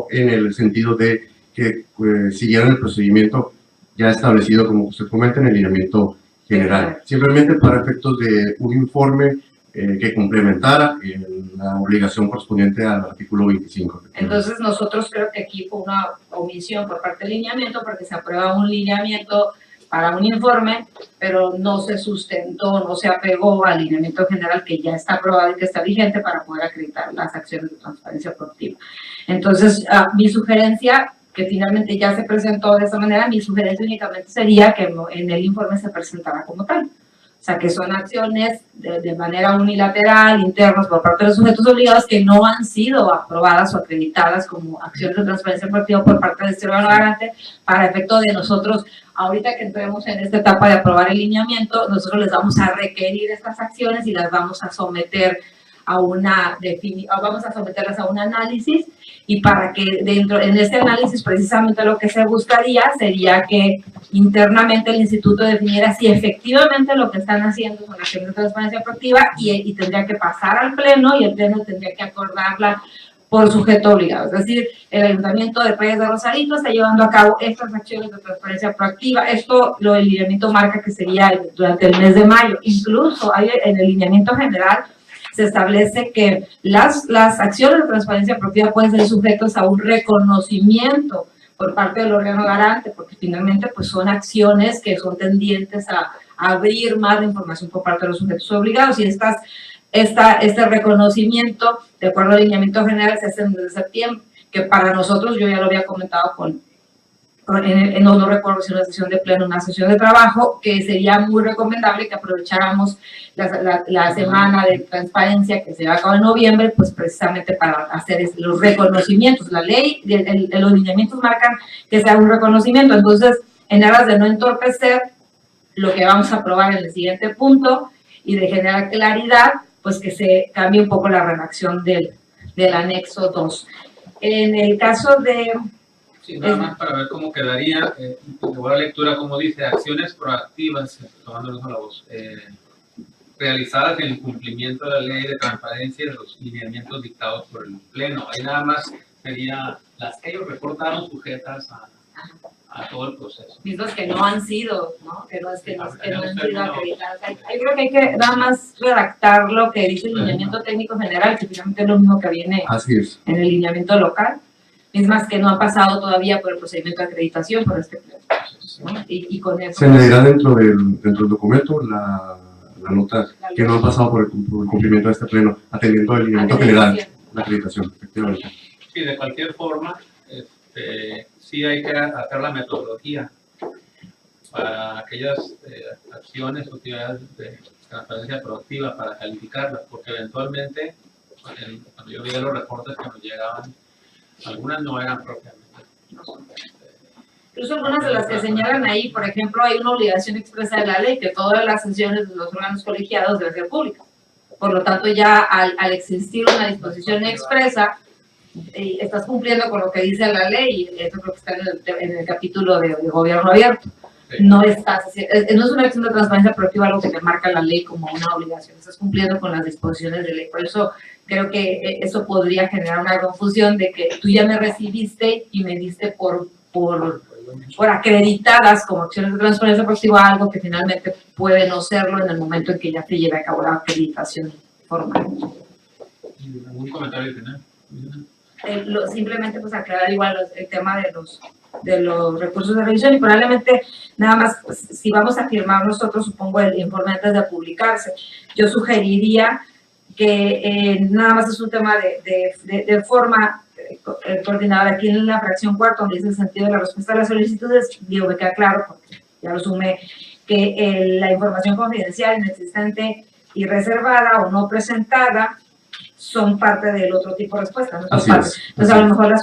en el sentido de que siguieran el procedimiento ya establecido, como usted comenta, en el lineamiento general. Simplemente para efectos de un informe que complementara la obligación correspondiente al artículo 25. Entonces nosotros creo que aquí fue una omisión por parte del lineamiento, porque se aprueba un lineamiento para un informe, pero no se sustentó, no se apegó al lineamiento general que ya está aprobado y que está vigente para poder acreditar las acciones de transparencia proactiva. Entonces, mi sugerencia, que finalmente ya se presentó de esa manera, mi sugerencia únicamente sería que en el informe se presentara como tal. O sea, que son acciones de manera unilateral, internas por parte de los sujetos obligados que no han sido aprobadas o acreditadas como acciones de transparencia proactiva por parte de este órgano garante, para efecto de nosotros, ahorita que entremos en esta etapa de aprobar el lineamiento, nosotros les vamos a requerir estas acciones y las vamos a someter vamos a someterlas a un análisis, y para que en este análisis precisamente lo que se buscaría sería que internamente el instituto definiera si efectivamente lo que están haciendo son acciones de transparencia proactiva y tendría que pasar al pleno y el pleno tendría que acordarla por sujeto obligado. Es decir, el Ayuntamiento de Playas de Rosarito está llevando a cabo estas acciones de transparencia proactiva. Esto, el lineamiento marca que sería durante el mes de mayo. Incluso en el lineamiento general se establece que las acciones de transparencia proactiva pueden ser sujetos a un reconocimiento por parte del órgano garante, porque finalmente pues son acciones que son tendientes a abrir más de información por parte de los sujetos obligados, y este reconocimiento, de acuerdo al lineamiento general, se hace desde septiembre, que para nosotros, yo ya lo había comentado no recuerdo si una sesión de pleno, una sesión de trabajo, que sería muy recomendable que aprovecháramos la semana de transparencia que se va a cabo en noviembre, pues precisamente para hacer los reconocimientos. La ley, los lineamientos marcan que sea un reconocimiento. Entonces, en aras de no entorpecer lo que vamos a aprobar en el siguiente punto y de generar claridad, pues que se cambie un poco la redacción del anexo 2. En el caso de... Sí, nada más para ver cómo quedaría, de buena lectura, como dice, acciones proactivas, tomándonos a la voz, realizadas en el cumplimiento de la ley de transparencia y de los lineamientos dictados por el Pleno. Ahí nada más sería las que ellos reportaron sujetas a todo el proceso. Mismos que no han sido, ¿no? Que no han sido acreditadas. Yo creo que hay que nada más redactar lo que dice el lineamiento técnico general, que finalmente es lo mismo que viene en el lineamiento local, mismas que no han pasado todavía por el procedimiento de acreditación por este Pleno, ¿no? Y con eso... Se añadirá dentro del documento la nota que no han pasado por el cumplimiento de este Pleno, atendiendo el lineamiento general, la acreditación, efectivamente. Sí, de cualquier forma, sí hay que hacer la metodología para aquellas acciones o actividades de transparencia proactiva para calificarlas, porque eventualmente, cuando yo veía los reportes que nos llegaban, algunas no eran propiamente. Incluso algunas de las que señalan ahí, por ejemplo, hay una obligación expresa de la ley que todas las sesiones de los órganos colegiados deben ser públicas. Por lo tanto, ya al existir una disposición expresa, estás cumpliendo con lo que dice la ley, y eso creo que está en el capítulo de gobierno abierto. No estás, no es una acción de transparencia proactiva algo que te marca la ley como una obligación, estás cumpliendo con las disposiciones de ley. Por eso creo que eso podría generar una confusión de que tú ya me recibiste y me diste por acreditadas como acciones de transparencia proactiva algo que finalmente puede no serlo en el momento en que ya te lleve a cabo la acreditación formal. ¿Algún comentario final? Simplemente pues aclarar igual el tema de los recursos de revisión y probablemente nada más, pues, si vamos a firmar nosotros, supongo, el informe antes de publicarse, yo sugeriría que nada más es un tema de forma coordinadora. Aquí en la fracción cuarta, donde dice el sentido de la respuesta a las solicitudes, digo, me queda claro, porque ya lo sumé, que la información confidencial, inexistente y reservada o no presentada son parte del otro tipo de respuesta, ¿no? Entonces, a lo mejor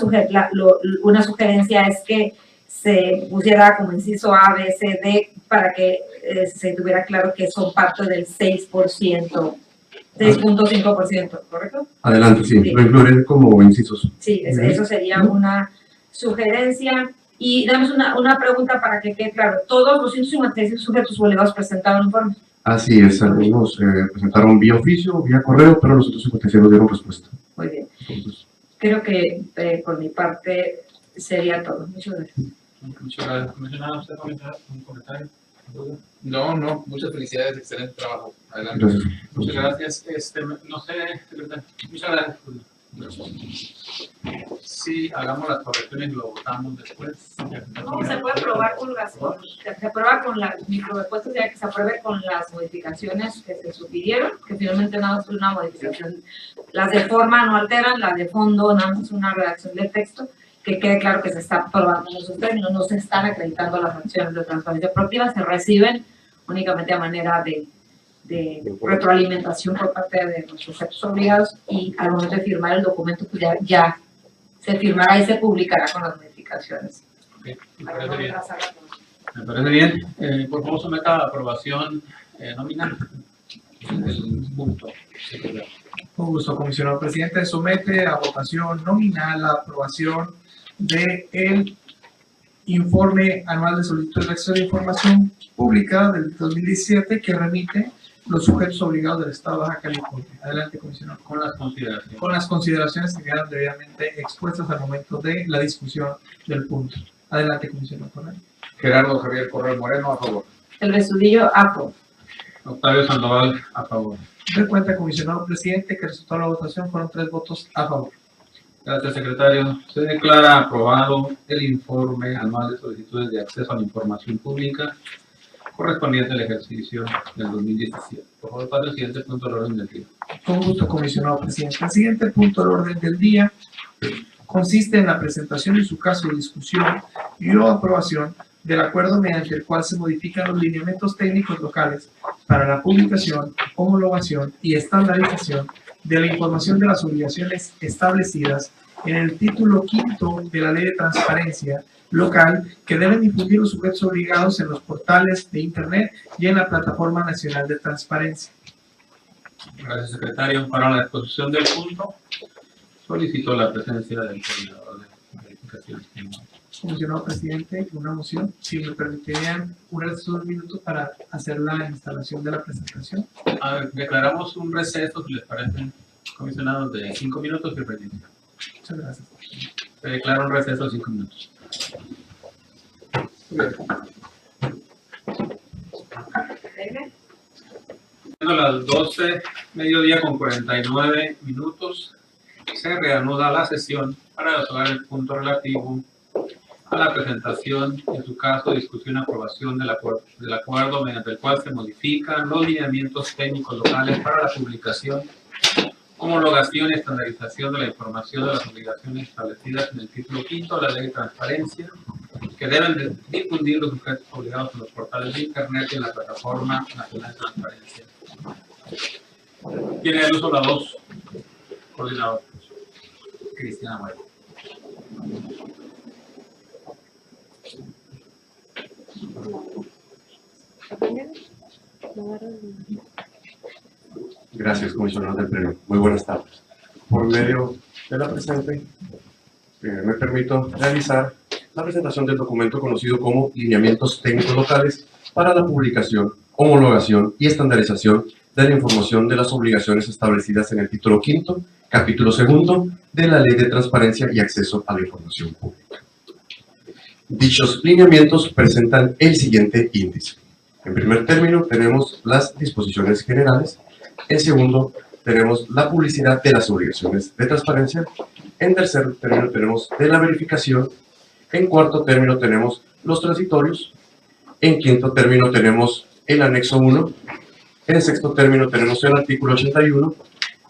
una sugerencia es que se pusiera como inciso A, B, C, D, para que se tuviera claro que son parte del 6%, 6.5%, ¿correcto? Adelante, sí, lo incluiré como incisos. Sí, eso sería una sugerencia. Y damos una pregunta para que quede claro. Todos los 156 sujetos obligados presentaron informes. Así es, algunos presentaron vía oficio, vía correo, pero los otros 56 dieron respuesta. Muy bien. Entonces, creo que por mi parte sería todo. Muchas gracias. Muchas gracias. ¿Comisionado, usted un comentario? No, muchas felicidades, excelente trabajo. Adelante. Gracias. Muchas gracias. No sé, secretario. Muchas gracias. Sí, hagamos las correcciones y lo votamos después. No, se puede aprobar se aprueba con las micropropuestas, ya que se apruebe con las modificaciones que se sugirieron, que finalmente nada más es una modificación. Las de forma no alteran, las de fondo nada más es una redacción del texto, que quede claro que se está aprobando en esos términos, no se están acreditando las acciones de transparencia proactiva, se reciben únicamente a manera de retroalimentación por parte de los sujetos obligados, y al momento de firmar el documento pues ya se firmará y se publicará con las modificaciones. Okay, me parece bien. Me parece bien. Por favor, someta a aprobación nominal del punto. Con gusto, comisionado presidente. Somete a votación nominal la aprobación del informe anual de solicitud de acceso a la información pública del 2017 que remite los sujetos obligados del Estado de Baja California. Adelante, comisionado. Con las consideraciones. Con las consideraciones que quedan debidamente expuestas al momento de la discusión del punto. Adelante, comisionado. Gerardo Javier Corral Moreno, a favor. El Resudillo, a favor. Octavio Sandoval, a favor. De cuenta, comisionado presidente, que el resultado de la votación fueron 3 votos a favor. Gracias, secretario. Se declara aprobado el informe anual de solicitudes de acceso a la información pública correspondiente al ejercicio del 2017. Por favor, pase el siguiente punto del orden del día. Con gusto, comisionado presidente. El siguiente punto del orden del día consiste en la presentación y su caso de discusión y o aprobación del acuerdo mediante el cual se modifican los lineamientos técnicos locales para la publicación, homologación y estandarización de la información de las obligaciones establecidas en el título 5 de la Ley de Transparencia Local, que deben difundir los sujetos obligados en los portales de Internet y en la Plataforma Nacional de Transparencia. Gracias, secretario. Para la exposición del punto, solicito la presencia del coordinador de verificación. Comisionado presidente, una moción. Si me permitirían un receso de 1 minuto para hacer la instalación de la presentación. A ver, declaramos un receso, si les parece, comisionados, de 5 minutos y rendición. Muchas gracias. Se declara un receso de 5 minutos. Siendo las 12, mediodía con 49 minutos, se reanuda la sesión para resolver el punto relativo a la presentación, en su caso, discusión y aprobación del acuerdo mediante el cual se modifican los lineamientos técnicos locales para la publicación, homologación y estandarización de la información de las obligaciones establecidas en el título 5 de la Ley de Transparencia, que deben de difundir los sujetos obligados en los portales de Internet y en la Plataforma Nacional de Transparencia. Tiene el uso la voz, coordinador. Cristiana Muero. Gracias, comisionado del Pleno. Muy buenas tardes. Por medio de la presente, me permito realizar la presentación del documento conocido como Lineamientos Técnicos Locales para la publicación, homologación y estandarización de la información de las obligaciones establecidas en el título 5, capítulo 2 de la Ley de Transparencia y Acceso a la Información Pública. Dichos lineamientos presentan el siguiente índice. En primer término tenemos las disposiciones generales. En segundo tenemos la publicidad de las obligaciones de transparencia. En tercer término tenemos de la verificación. En cuarto término tenemos los transitorios. En quinto término tenemos el anexo 1. En sexto término tenemos el artículo 81.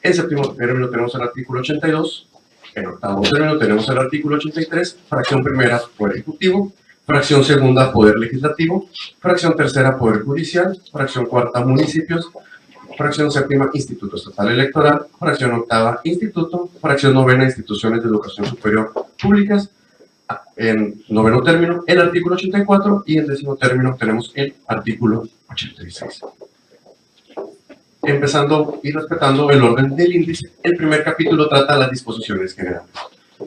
En séptimo término tenemos el artículo 82. En octavo término tenemos el artículo 83, fracción primera, Poder Ejecutivo, fracción segunda, Poder Legislativo, fracción tercera, Poder Judicial, fracción cuarta, Municipios, fracción séptima, Instituto Estatal Electoral, fracción octava, Instituto, fracción novena, Instituciones de Educación Superior Públicas. En noveno término, el artículo 84 y en décimo término tenemos el artículo 86. Empezando y respetando el orden del índice, el primer capítulo trata las disposiciones generales.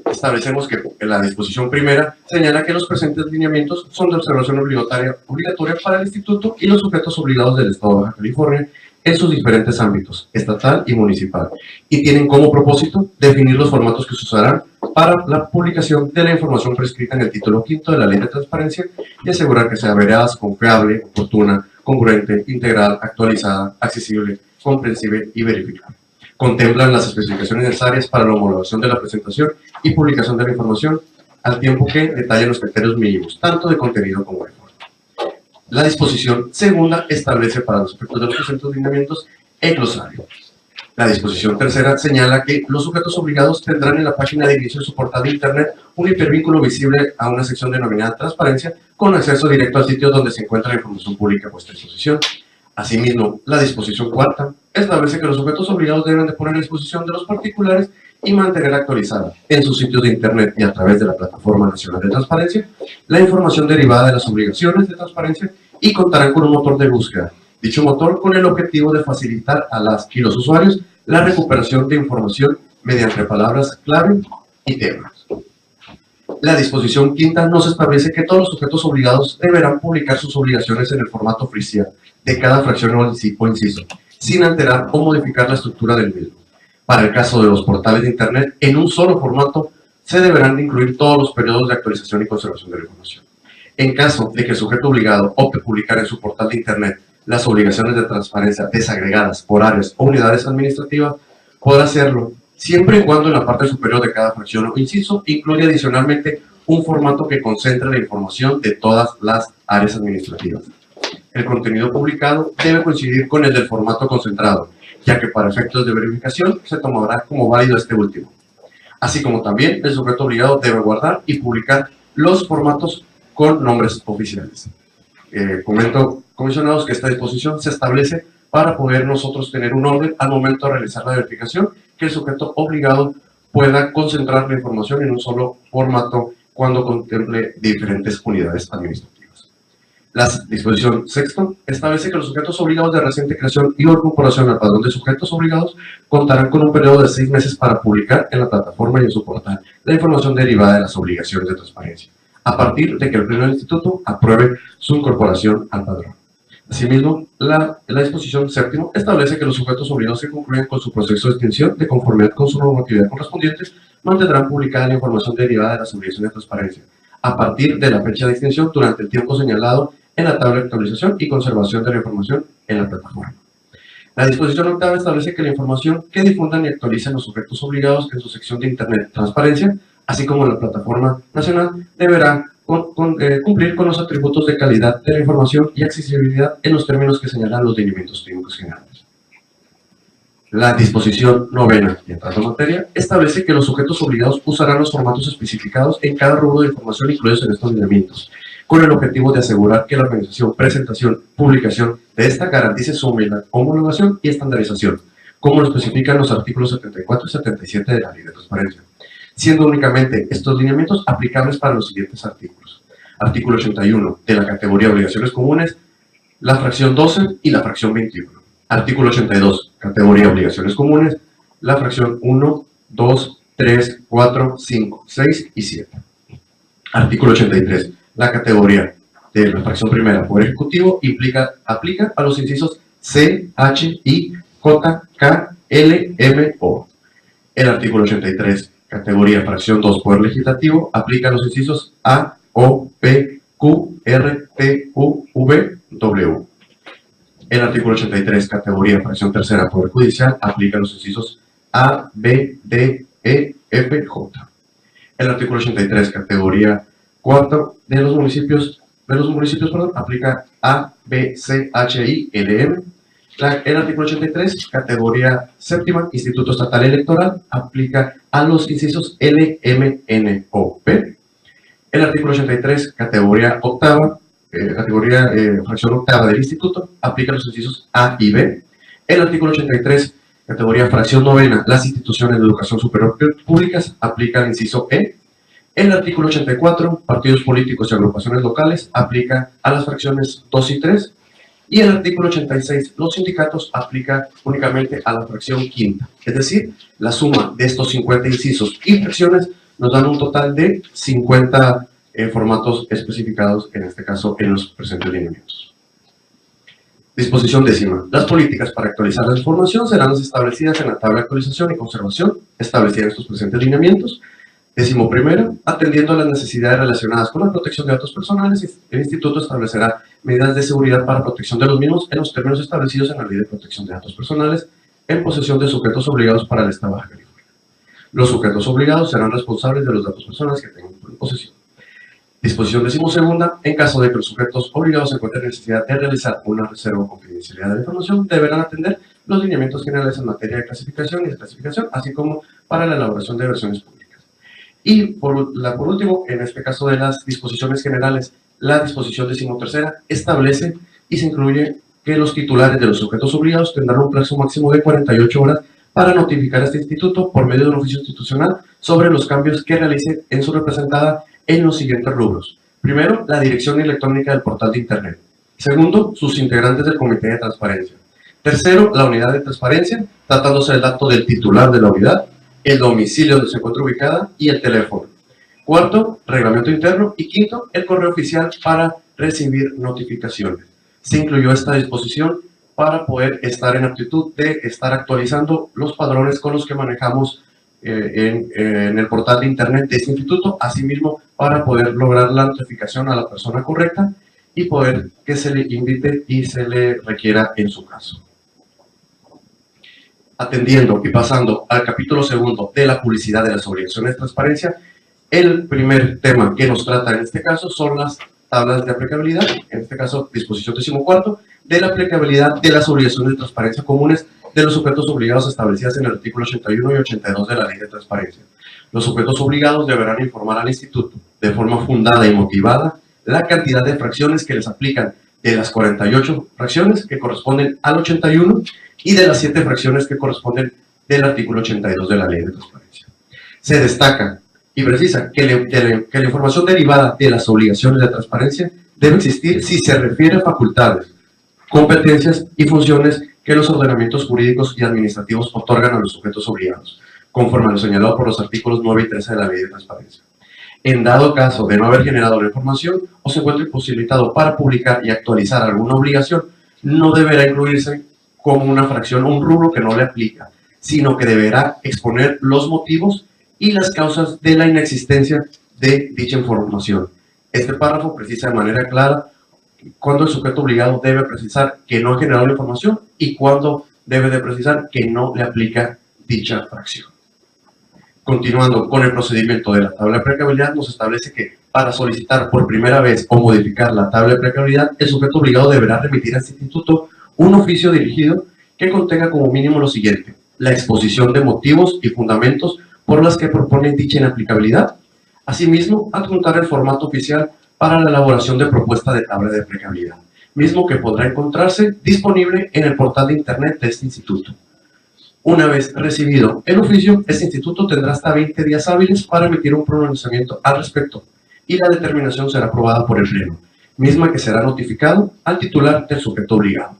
Establecemos que la disposición primera señala que los presentes lineamientos son de observación obligatoria para el Instituto y los sujetos obligados del Estado de Baja California en sus diferentes ámbitos, estatal y municipal, y tienen como propósito definir los formatos que se usarán para la publicación de la información prescrita en el título 5 de la Ley de Transparencia y asegurar que sea veraz, confiable, oportuna, congruente, integral, actualizada, accesible, comprensible y verificable. Contemplan las especificaciones necesarias para la homologación de la presentación y publicación de la información, al tiempo que detallan los criterios mínimos, tanto de contenido como de forma. La disposición segunda establece para los efectos de los presentes lineamientos el glosario. La disposición tercera señala que los sujetos obligados tendrán en la página de inicio de su portal de Internet un hipervínculo visible a una sección denominada Transparencia con acceso directo al sitio donde se encuentra la información pública puesta a disposición. Asimismo, la disposición cuarta establece que los sujetos obligados deben de poner a disposición de los particulares y mantener actualizada en sus sitios de Internet y a través de la Plataforma Nacional de Transparencia la información derivada de las obligaciones de transparencia y contarán con un motor de búsqueda. Dicho motor con el objetivo de facilitar a las y los usuarios la recuperación de información mediante palabras clave y temas. La disposición quinta nos establece que todos los sujetos obligados deberán publicar sus obligaciones en el formato oficial de cada fracción o inciso, sin alterar o modificar la estructura del mismo. Para el caso de los portales de Internet, en un solo formato se deberán de incluir todos los periodos de actualización y conservación de la información. En caso de que el sujeto obligado opte publicar en su portal de Internet las obligaciones de transparencia desagregadas por áreas o unidades administrativas, podrá hacerlo siempre y cuando en la parte superior de cada fracción o inciso incluya adicionalmente un formato que concentre la información de todas las áreas administrativas. El contenido publicado debe coincidir con el del formato concentrado, ya que para efectos de verificación se tomará como válido este último. Así como también el sujeto obligado debe guardar y publicar los formatos con nombres oficiales. Comento, comisionados, que esta disposición se establece para poder nosotros tener un orden al momento de realizar la verificación, que el sujeto obligado pueda concentrar la información en un solo formato cuando contemple diferentes unidades administrativas. La disposición sexta establece que los sujetos obligados de reciente creación y o incorporación al padrón de sujetos obligados contarán con un periodo de 6 meses para publicar en la plataforma y en su portal la información derivada de las obligaciones de transparencia, a partir de que el Pleno del Instituto apruebe su incorporación al padrón. Asimismo, la disposición séptima establece que los sujetos obligados que concluyan con su proceso de extinción de conformidad con su normatividad correspondiente mantendrán publicada la información derivada de las obligaciones de transparencia, a partir de la fecha de extinción durante el tiempo señalado en la tabla de actualización y conservación de la información en la plataforma. La disposición octava establece que la información que difundan y actualicen los sujetos obligados en su sección de Internet Transparencia, así como en la plataforma nacional, deberá cumplir con los atributos de calidad de la información y accesibilidad en los términos que señalan los lineamientos técnicos generales. La disposición novena, y entrando en materia, establece que los sujetos obligados usarán los formatos especificados en cada rubro de información incluidos en estos lineamientos, con el objetivo de asegurar que la organización, presentación, publicación de esta garantice su homologación y estandarización, como lo especifican los artículos 74 y 77 de la Ley de Transparencia, siendo únicamente estos lineamientos aplicables para los siguientes artículos. Artículo 81 de la categoría Obligaciones Comunes, la fracción 12 y la fracción 21. Artículo 82, categoría Obligaciones Comunes, la fracción 1, 2, 3, 4, 5, 6 y 7. Artículo 83, la categoría de la fracción primera Poder Ejecutivo aplica a los incisos C, H, I, J, K, L, M, O. El artículo 83, categoría fracción 2 Poder Legislativo, aplica a los incisos A, O, P, Q, R, T, U, V, W. El artículo 83, categoría fracción tercera Poder Judicial, aplica a los incisos A, B, D, E, F, J. El artículo 83, categoría 4 de los municipios, aplica A, B, C, H, I, L, M. El artículo 83, categoría séptima, Instituto Estatal Electoral, aplica a los incisos L, M, N, O, P. El artículo 83, categoría octava, fracción octava del Instituto, aplica a los incisos A y B. El artículo 83, categoría fracción novena, las instituciones de educación superior públicas, aplica al inciso E. El artículo 84, partidos políticos y agrupaciones locales, aplica a las fracciones 2 y 3. Y el artículo 86, los sindicatos, aplica únicamente a la fracción quinta. Es decir, la suma de estos 50 incisos y fracciones nos dan un total de 50 formatos especificados, en este caso, en los presentes lineamientos. Disposición décima. Las políticas para actualizar la información serán las establecidas en la tabla de actualización y conservación establecida en estos presentes lineamientos. Décimo primero, atendiendo a las necesidades relacionadas con la protección de datos personales, el Instituto establecerá medidas de seguridad para protección de los mismos en los términos establecidos en la Ley de Protección de Datos Personales en posesión de sujetos obligados para el Estado de Baja California. Los sujetos obligados serán responsables de los datos personales que tengan en posesión. Disposición decimosegunda, en caso de que los sujetos obligados se encuentren en necesidad de realizar una reserva o confidencialidad de la información, deberán atender los lineamientos generales en materia de clasificación y desclasificación, así como para la elaboración de versiones públicas. Y por último, en este caso de las disposiciones generales, la disposición decimotercera establece y se incluye que los titulares de los sujetos obligados tendrán un plazo máximo de 48 horas para notificar a este instituto por medio de un oficio institucional sobre los cambios que realice en su representada en los siguientes rubros. Primero, la dirección electrónica del portal de Internet. Segundo, sus integrantes del Comité de Transparencia. Tercero, la unidad de transparencia, tratándose del dato del titular de la unidad, el domicilio donde se encuentra ubicada y el teléfono. Cuarto, reglamento interno. Y quinto, el correo oficial para recibir notificaciones. Se incluyó esta disposición para poder estar en aptitud de estar actualizando los padrones con los que manejamos en el portal de Internet de este instituto, asimismo para poder lograr la notificación a la persona correcta y poder que se le invite y se le requiera en su caso. Atendiendo y pasando al capítulo segundo de la publicidad de las obligaciones de transparencia, el primer tema que nos trata en este caso son las tablas de aplicabilidad, en este caso disposición decimocuarto, de la aplicabilidad de las obligaciones de transparencia comunes de los sujetos obligados establecidas en el artículo 81 y 82 de la Ley de Transparencia. Los sujetos obligados deberán informar al Instituto de forma fundada y motivada la cantidad de fracciones que les aplican de las 48 fracciones que corresponden al 81 y de las 7 fracciones que corresponden del artículo 82 de la Ley de Transparencia. Se destaca y precisa que la información derivada de las obligaciones de transparencia debe existir si se refiere a facultades, competencias y funciones que los ordenamientos jurídicos y administrativos otorgan a los sujetos obligados, conforme a lo señalado por los artículos 9 y 13 de la Ley de Transparencia. En dado caso de no haber generado la información o se encuentre imposibilitado para publicar y actualizar alguna obligación, no deberá incluirse como una fracción o un rubro que no le aplica, sino que deberá exponer los motivos y las causas de la inexistencia de dicha información. Este párrafo precisa de manera clara cuándo el sujeto obligado debe precisar que no ha generado la información y cuándo debe de precisar que no le aplica dicha fracción. Continuando con el procedimiento de la tabla de aplicabilidad, nos establece que para solicitar por primera vez o modificar la tabla de aplicabilidad, el sujeto obligado deberá remitir a este instituto un oficio dirigido que contenga como mínimo lo siguiente: la exposición de motivos y fundamentos por las que propone dicha inaplicabilidad. Asimismo, adjuntar el formato oficial para la elaboración de propuesta de tabla de aplicabilidad, mismo que podrá encontrarse disponible en el portal de internet de este instituto. Una vez recibido el oficio, este instituto tendrá hasta 20 días hábiles para emitir un pronunciamiento al respecto y la determinación será aprobada por el Pleno, misma que será notificado al titular del sujeto obligado.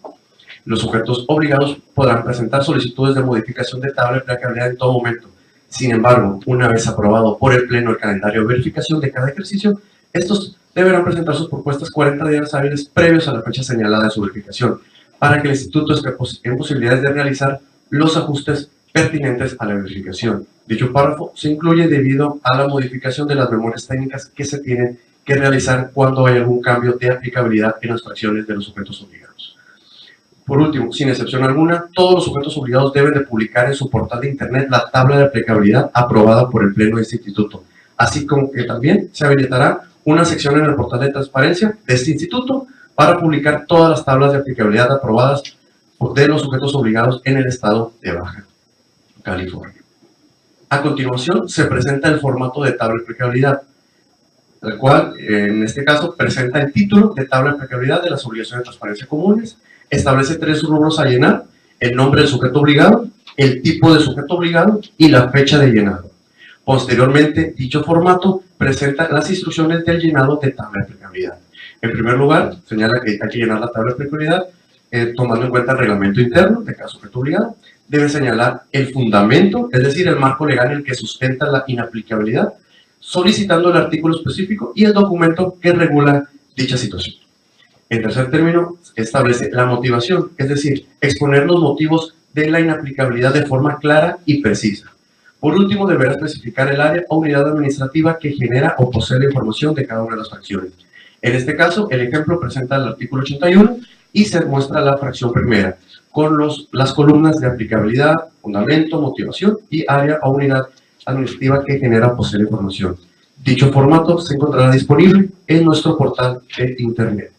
Los sujetos obligados podrán presentar solicitudes de modificación de tabla de aplicabilidad en todo momento. Sin embargo, una vez aprobado por el Pleno el calendario de verificación de cada ejercicio, estos deberán presentar sus propuestas 40 días hábiles previos a la fecha señalada de su verificación, para que el instituto esté en posibilidades de realizar los ajustes pertinentes a la verificación. Dicho párrafo se incluye debido a la modificación de las memorias técnicas que se tienen que realizar cuando hay algún cambio de aplicabilidad en las fracciones de los sujetos obligados. Por último, sin excepción alguna, todos los sujetos obligados deben de publicar en su portal de internet la tabla de aplicabilidad aprobada por el Pleno de este instituto, así como que también se habilitará una sección en el portal de transparencia de este instituto para publicar todas las tablas de aplicabilidad aprobadas de los sujetos obligados en el estado de Baja California. A continuación se presenta el formato de tabla de aplicabilidad, el cual en este caso presenta el título de tabla de aplicabilidad de las obligaciones de transparencia comunes, establece 3 rubros a llenar: el nombre del sujeto obligado, el tipo de sujeto obligado y la fecha de llenado. Posteriormente, dicho formato presenta las instrucciones del llenado de tabla de aplicabilidad. En primer lugar, señala que hay que llenar la tabla de aplicabilidad tomando en cuenta el reglamento interno de cada sujeto obligado. Debe señalar el fundamento, es decir, el marco legal en el que sustenta la inaplicabilidad, solicitando el artículo específico y el documento que regula dicha situación. En tercer término, establece la motivación, es decir, exponer los motivos de la inaplicabilidad de forma clara y precisa. Por último, deberá especificar el área o unidad administrativa que genera o posee la información de cada una de las fracciones. En este caso, el ejemplo presenta el artículo 81 y se muestra la fracción primera, con las columnas de aplicabilidad, fundamento, motivación y área o unidad administrativa que genera o posee la información. Dicho formato se encontrará disponible en nuestro portal de internet.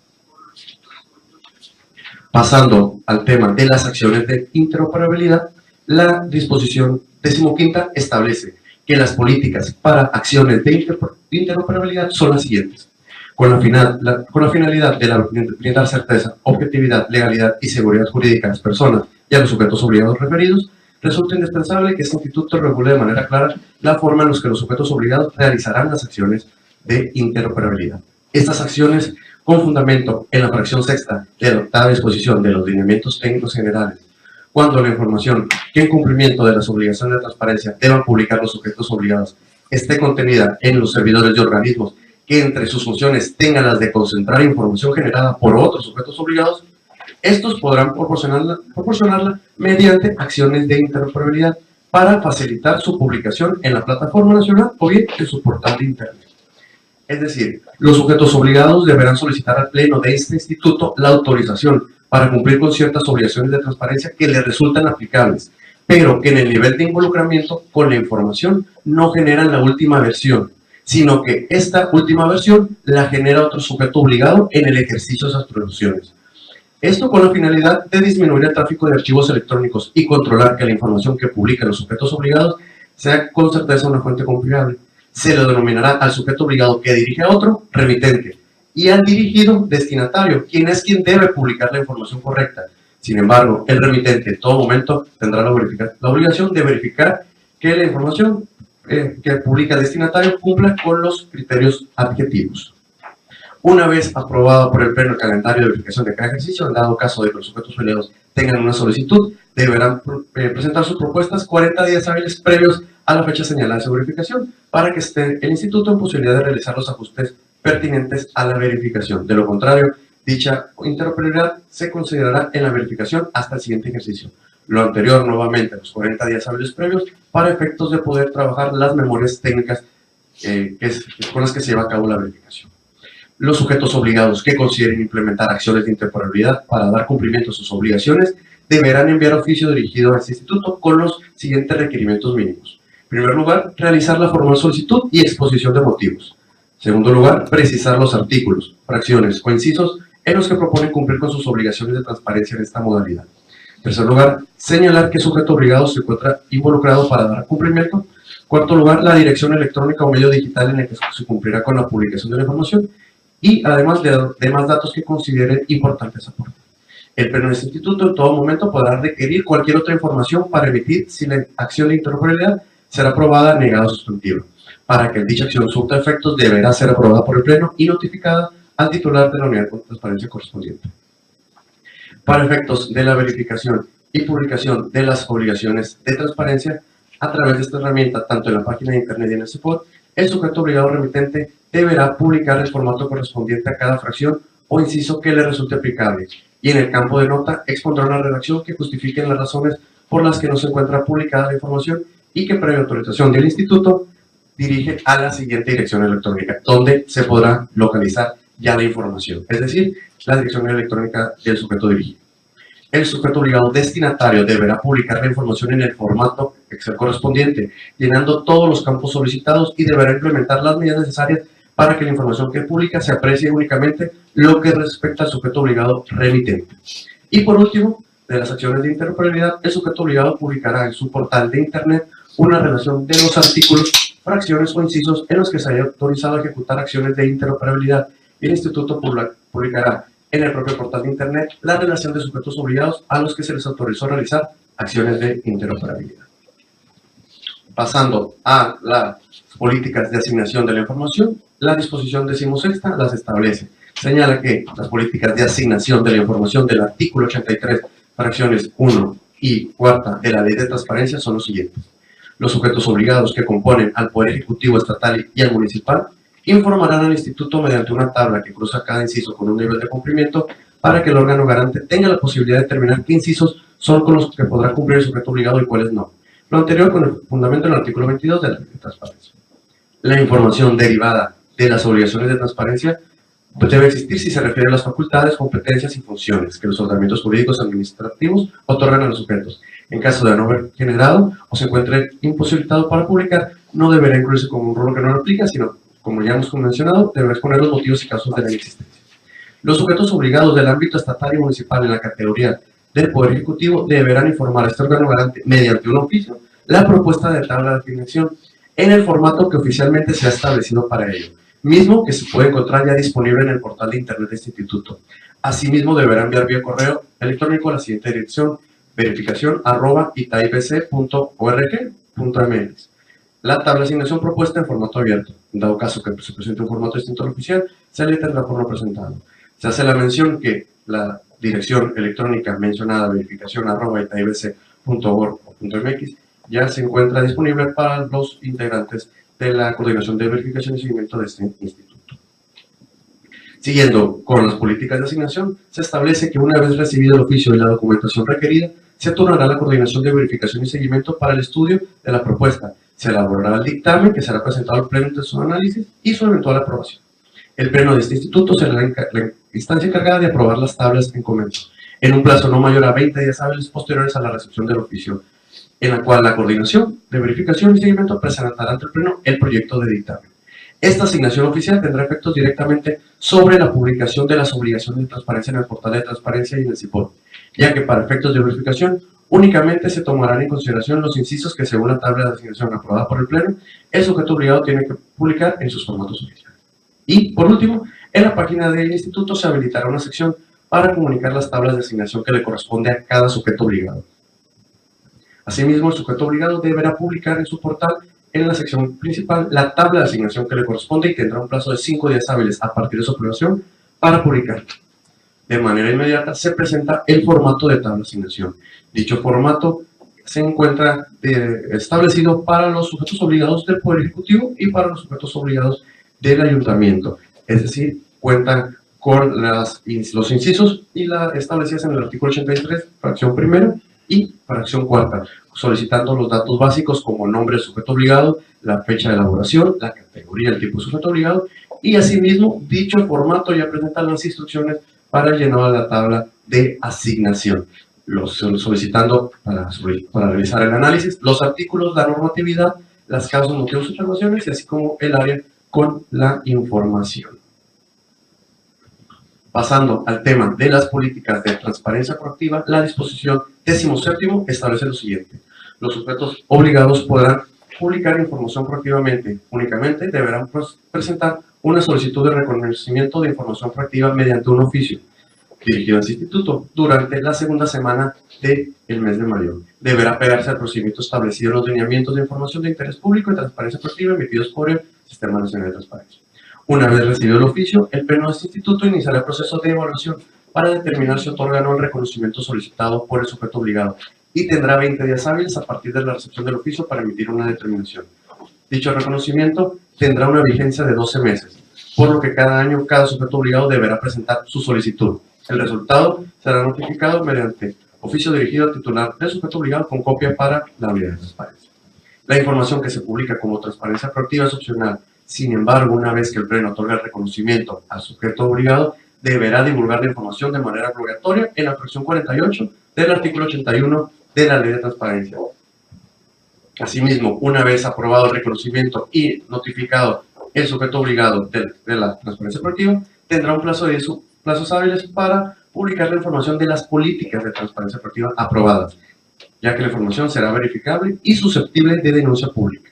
Pasando al tema de las acciones de interoperabilidad, la disposición 15ª establece que las políticas para acciones de interoperabilidad son las siguientes: con la finalidad de brindar certeza, objetividad, legalidad y seguridad jurídica a las personas y a los sujetos obligados referidos, resulta indispensable que este instituto regule de manera clara la forma en la que los sujetos obligados realizarán las acciones de interoperabilidad. Estas acciones, con fundamento en la fracción 6ª de la 8ª disposición de los lineamientos técnicos generales, cuando la información que en cumplimiento de las obligaciones de transparencia deban publicar los sujetos obligados esté contenida en los servidores de organismos que entre sus funciones tengan las de concentrar información generada por otros sujetos obligados, estos podrán proporcionarla mediante acciones de interoperabilidad para facilitar su publicación en la plataforma nacional o bien en su portal de internet. Es decir, los sujetos obligados deberán solicitar al Pleno de este instituto la autorización para cumplir con ciertas obligaciones de transparencia que les resultan aplicables, pero que en el nivel de involucramiento con la información no generan la última versión, sino que esta última versión la genera otro sujeto obligado en el ejercicio de esas producciones. Esto con la finalidad de disminuir el tráfico de archivos electrónicos y controlar que la información que publican los sujetos obligados sea con certeza una fuente confiable. Se le denominará al sujeto obligado que dirige a otro remitente y al dirigido destinatario, quien es quien debe publicar la información correcta. Sin embargo, el remitente en todo momento tendrá la obligación de verificar que la información que publica el destinatario cumpla con los criterios adjetivos. Una vez aprobado por el Pleno el calendario de verificación de cada ejercicio, en dado caso de que los sujetos peleados tengan una solicitud, deberán presentar sus propuestas 40 días hábiles previos a la fecha señalada de su verificación, para que esté el instituto en posibilidad de realizar los ajustes pertinentes a la verificación. De lo contrario, dicha interoperabilidad se considerará en la verificación hasta el siguiente ejercicio. Lo anterior, nuevamente, los 40 días hábiles previos, para efectos de poder trabajar las memorias técnicas con las que se lleva a cabo la verificación. Los sujetos obligados que consideren implementar acciones de interoperabilidad para dar cumplimiento a sus obligaciones deberán enviar oficio dirigido a este instituto con los siguientes requerimientos mínimos. En primer lugar, realizar la formal solicitud y exposición de motivos. En segundo lugar, precisar los artículos, fracciones o incisos en los que proponen cumplir con sus obligaciones de transparencia en esta modalidad. En tercer lugar, señalar qué sujeto obligado se encuentra involucrado para dar cumplimiento. En cuarto lugar, la dirección electrónica o medio digital en el que se cumplirá con la publicación de la información, y además de demás datos que consideren importantes aportar. El Pleno de este instituto en todo momento podrá requerir cualquier otra información para emitir si la acción de interoperabilidad será aprobada, negada o sustantiva. Para que dicha acción surta efectos, deberá ser aprobada por el Pleno y notificada al titular de la unidad de transparencia correspondiente. Para efectos de la verificación y publicación de las obligaciones de transparencia, a través de esta herramienta, tanto en la página de internet y en el CEPOD, el sujeto obligado remitente deberá publicar el formato correspondiente a cada fracción o inciso que le resulte aplicable, y en el campo de nota expondrá una redacción que justifique las razones por las que no se encuentra publicada la información y que, previa autorización del instituto, dirige a la siguiente dirección electrónica, donde se podrá localizar ya la información, es decir, la dirección electrónica del sujeto dirigido. El sujeto obligado destinatario deberá publicar la información en el formato Excel correspondiente, llenando todos los campos solicitados, y deberá implementar las medidas necesarias para que la información que publica se aprecie únicamente lo que respecta al sujeto obligado remitente. Y por último, de las acciones de interoperabilidad, el sujeto obligado publicará en su portal de Internet una relación de los artículos, fracciones o incisos en los que se haya autorizado a ejecutar acciones de interoperabilidad, y el instituto publicará en el propio portal de Internet la relación de sujetos obligados a los que se les autorizó a realizar acciones de interoperabilidad. Pasando a las políticas de asignación de la información, la disposición 16ª las establece. Señala que las políticas de asignación de la información del artículo 83, fracciones 1 y 4 de la Ley de Transparencia son los siguientes. Los sujetos obligados que componen al Poder Ejecutivo Estatal y al Municipal informarán al Instituto mediante una tabla que cruza cada inciso con un nivel de cumplimiento, para que el órgano garante tenga la posibilidad de determinar qué incisos son con los que podrá cumplir el sujeto obligado y cuáles no. Lo anterior con el fundamento en el artículo 22 de la Ley de Transparencia. La información derivada de las obligaciones de transparencia debe existir si se refiere a las facultades, competencias y funciones que los ordenamientos jurídicos administrativos otorgan a los sujetos. En caso de no haber generado o se encuentre imposibilitado para publicar, no deberá incluirse como un rolo que no lo aplica, sino, como ya hemos mencionado, deberá exponer los motivos y casos de la inexistencia. Los sujetos obligados del ámbito estatal y municipal en la categoría del Poder Ejecutivo deberán informar a este órgano garante mediante un oficio la propuesta de tabla de asignación en el formato que oficialmente se ha establecido para ello, mismo que se puede encontrar ya disponible en el portal de internet de este instituto. Asimismo, deberá enviar vía correo electrónico a la siguiente dirección: verificación@itaipc.org.mx. La tabla de asignación propuesta en formato abierto. En dado caso que se presente un formato distinto al oficial, se le tendrá por no presentado. Se hace la mención que la dirección electrónica mencionada, verificación@itaipc.org.mx, ya se encuentra disponible para los integrantes de la coordinación de verificación y seguimiento de este instituto. Siguiendo con las políticas de asignación, se establece que una vez recibido el oficio y la documentación requerida, se turnará la coordinación de verificación y seguimiento para el estudio de la propuesta. Se elaborará el dictamen que será presentado al Pleno de su análisis y su eventual aprobación. El Pleno de este instituto será la instancia encargada de aprobar las tablas en comento, en un plazo no mayor a 20 días hábiles posteriores a la recepción del oficio, en la cual la coordinación de verificación y seguimiento presentará ante el Pleno el proyecto de dictamen. Esta asignación oficial tendrá efectos directamente sobre la publicación de las obligaciones de transparencia en el portal de transparencia y en el CIPOD, ya que para efectos de verificación únicamente se tomarán en consideración los incisos que, según la tabla de asignación aprobada por el Pleno, el sujeto obligado tiene que publicar en sus formatos oficiales. Y, por último, en la página del instituto se habilitará una sección para comunicar las tablas de asignación que le corresponde a cada sujeto obligado. Asimismo, el sujeto obligado deberá publicar en su portal en la sección principal la tabla de asignación que le corresponde y tendrá un plazo de 5 días hábiles a partir de su aprobación para publicar. De manera inmediata se presenta el formato de tabla de asignación. Dicho formato se encuentra establecido para los sujetos obligados del Poder Ejecutivo y para los sujetos obligados del Ayuntamiento. Es decir, cuentan con los incisos y las establecidas en el artículo 83, fracción primera y fracción cuarta, solicitando los datos básicos como el nombre del sujeto obligado, la fecha de elaboración, la categoría, el tipo de sujeto obligado, y asimismo, dicho formato ya presenta las instrucciones para el llenado de la tabla de asignación, solicitando para realizar el análisis, los artículos, la normatividad, las causas, motivos y observaciones, y así como el área con la información. Pasando al tema de las políticas de transparencia proactiva, la disposición 17ª establece lo siguiente. Los sujetos obligados podrán publicar información proactivamente. Únicamente deberán presentar una solicitud de reconocimiento de información proactiva mediante un oficio dirigido al instituto durante la segunda semana del mes de mayo. Deberá pegarse al procedimiento establecido en los lineamientos de información de interés público y transparencia proactiva emitidos por el Sistema Nacional de Transparencia. Una vez recibido el oficio, el Pleno de este instituto iniciará el proceso de evaluación para determinar si otorga o no el reconocimiento solicitado por el sujeto obligado y tendrá 20 días hábiles a partir de la recepción del oficio para emitir una determinación. Dicho reconocimiento tendrá una vigencia de 12 meses, por lo que cada año cada sujeto obligado deberá presentar su solicitud. El resultado será notificado mediante oficio dirigido al titular del sujeto obligado con copia para la unidad de transparencia. La información que se publica como transparencia proactiva es opcional. Sin embargo, una vez que el Pleno otorga el reconocimiento al sujeto obligado, deberá divulgar la información de manera obligatoria en la fracción 48 del artículo 81 de la Ley de Transparencia. Asimismo, una vez aprobado el reconocimiento y notificado el sujeto obligado de la transparencia proactiva, tendrá un plazo de plazos hábiles para publicar la información de las políticas de transparencia proactiva aprobadas, ya que la información será verificable y susceptible de denuncia pública.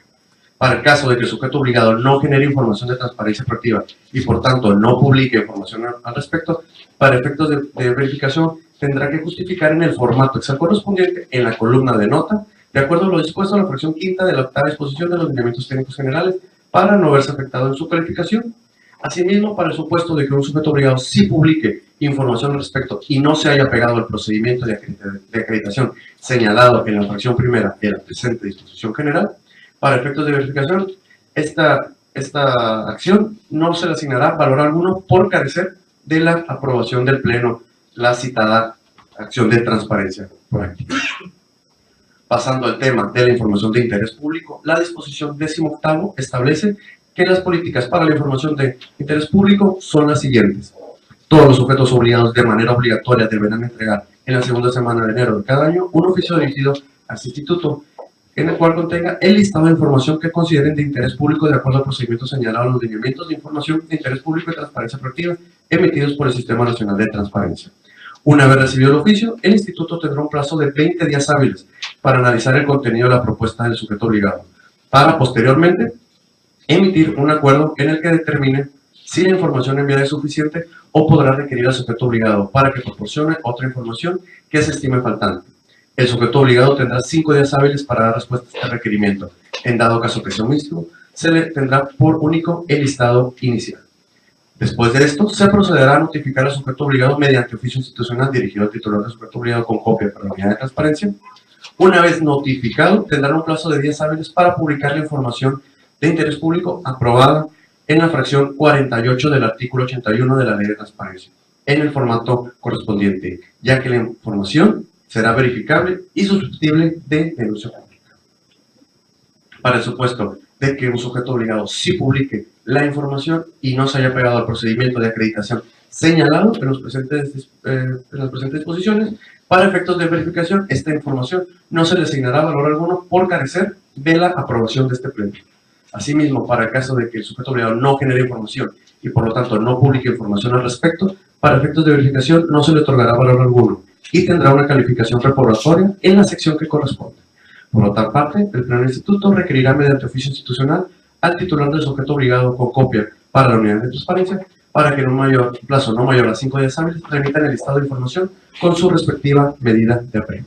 Para el caso de que el sujeto obligado no genere información de transparencia proactiva y por tanto no publique información al respecto, para efectos de verificación tendrá que justificar en el formato Excel correspondiente en la columna de nota, de acuerdo a lo dispuesto en la fracción quinta de la octava disposición de los lineamientos técnicos generales, para no verse afectado en su calificación. Asimismo, para el supuesto de que un sujeto obligado sí publique información al respecto y no se haya pegado al procedimiento de acreditación señalado en la fracción primera de la presente disposición general, para efectos de verificación, esta acción no se le asignará valor alguno por carecer de la aprobación del Pleno, la citada acción de transparencia proactiva. Pasando al tema de la información de interés público, la disposición 18ª establece que las políticas para la información de interés público son las siguientes. Todos los sujetos obligados de manera obligatoria deberán entregar en la segunda semana de enero de cada año un oficio dirigido a este instituto, en el cual contenga el listado de información que consideren de interés público de acuerdo al procedimiento señalado en los lineamientos de información de interés público y transparencia proactiva emitidos por el Sistema Nacional de Transparencia. Una vez recibido el oficio, el instituto tendrá un plazo de 20 días hábiles para analizar el contenido de la propuesta del sujeto obligado, para posteriormente emitir un acuerdo en el que determine si la información enviada es suficiente o podrá requerir al sujeto obligado para que proporcione otra información que se estime faltante. El sujeto obligado tendrá 5 días hábiles para dar respuesta a este requerimiento. En dado caso que sea omiso, se le tendrá por único el listado inicial. Después de esto, se procederá a notificar al sujeto obligado mediante oficio institucional dirigido al titular del sujeto obligado con copia para la unidad de transparencia. Una vez notificado, tendrá un plazo de 10 hábiles para publicar la información de interés público aprobada en la fracción 48 del artículo 81 de la Ley de Transparencia, en el formato correspondiente, ya que la información será verificable y susceptible de denuncia pública. Para el supuesto de que un sujeto obligado sí publique la información y no se haya pegado al procedimiento de acreditación señalado en las presentes disposiciones, para efectos de verificación, esta información no se le asignará valor alguno por carecer de la aprobación de este Pleno. Asimismo, para el caso de que el sujeto obligado no genere información y por lo tanto no publique información al respecto, para efectos de verificación no se le otorgará valor alguno y tendrá una calificación reprobatoria en la sección que corresponde. Por otra parte, el Pleno del Instituto requerirá mediante oficio institucional al titular del sujeto obligado con copia para la unidad de transparencia para que en un plazo no mayor a 5 días hábiles remitan el listado de información con su respectiva medida de apremio.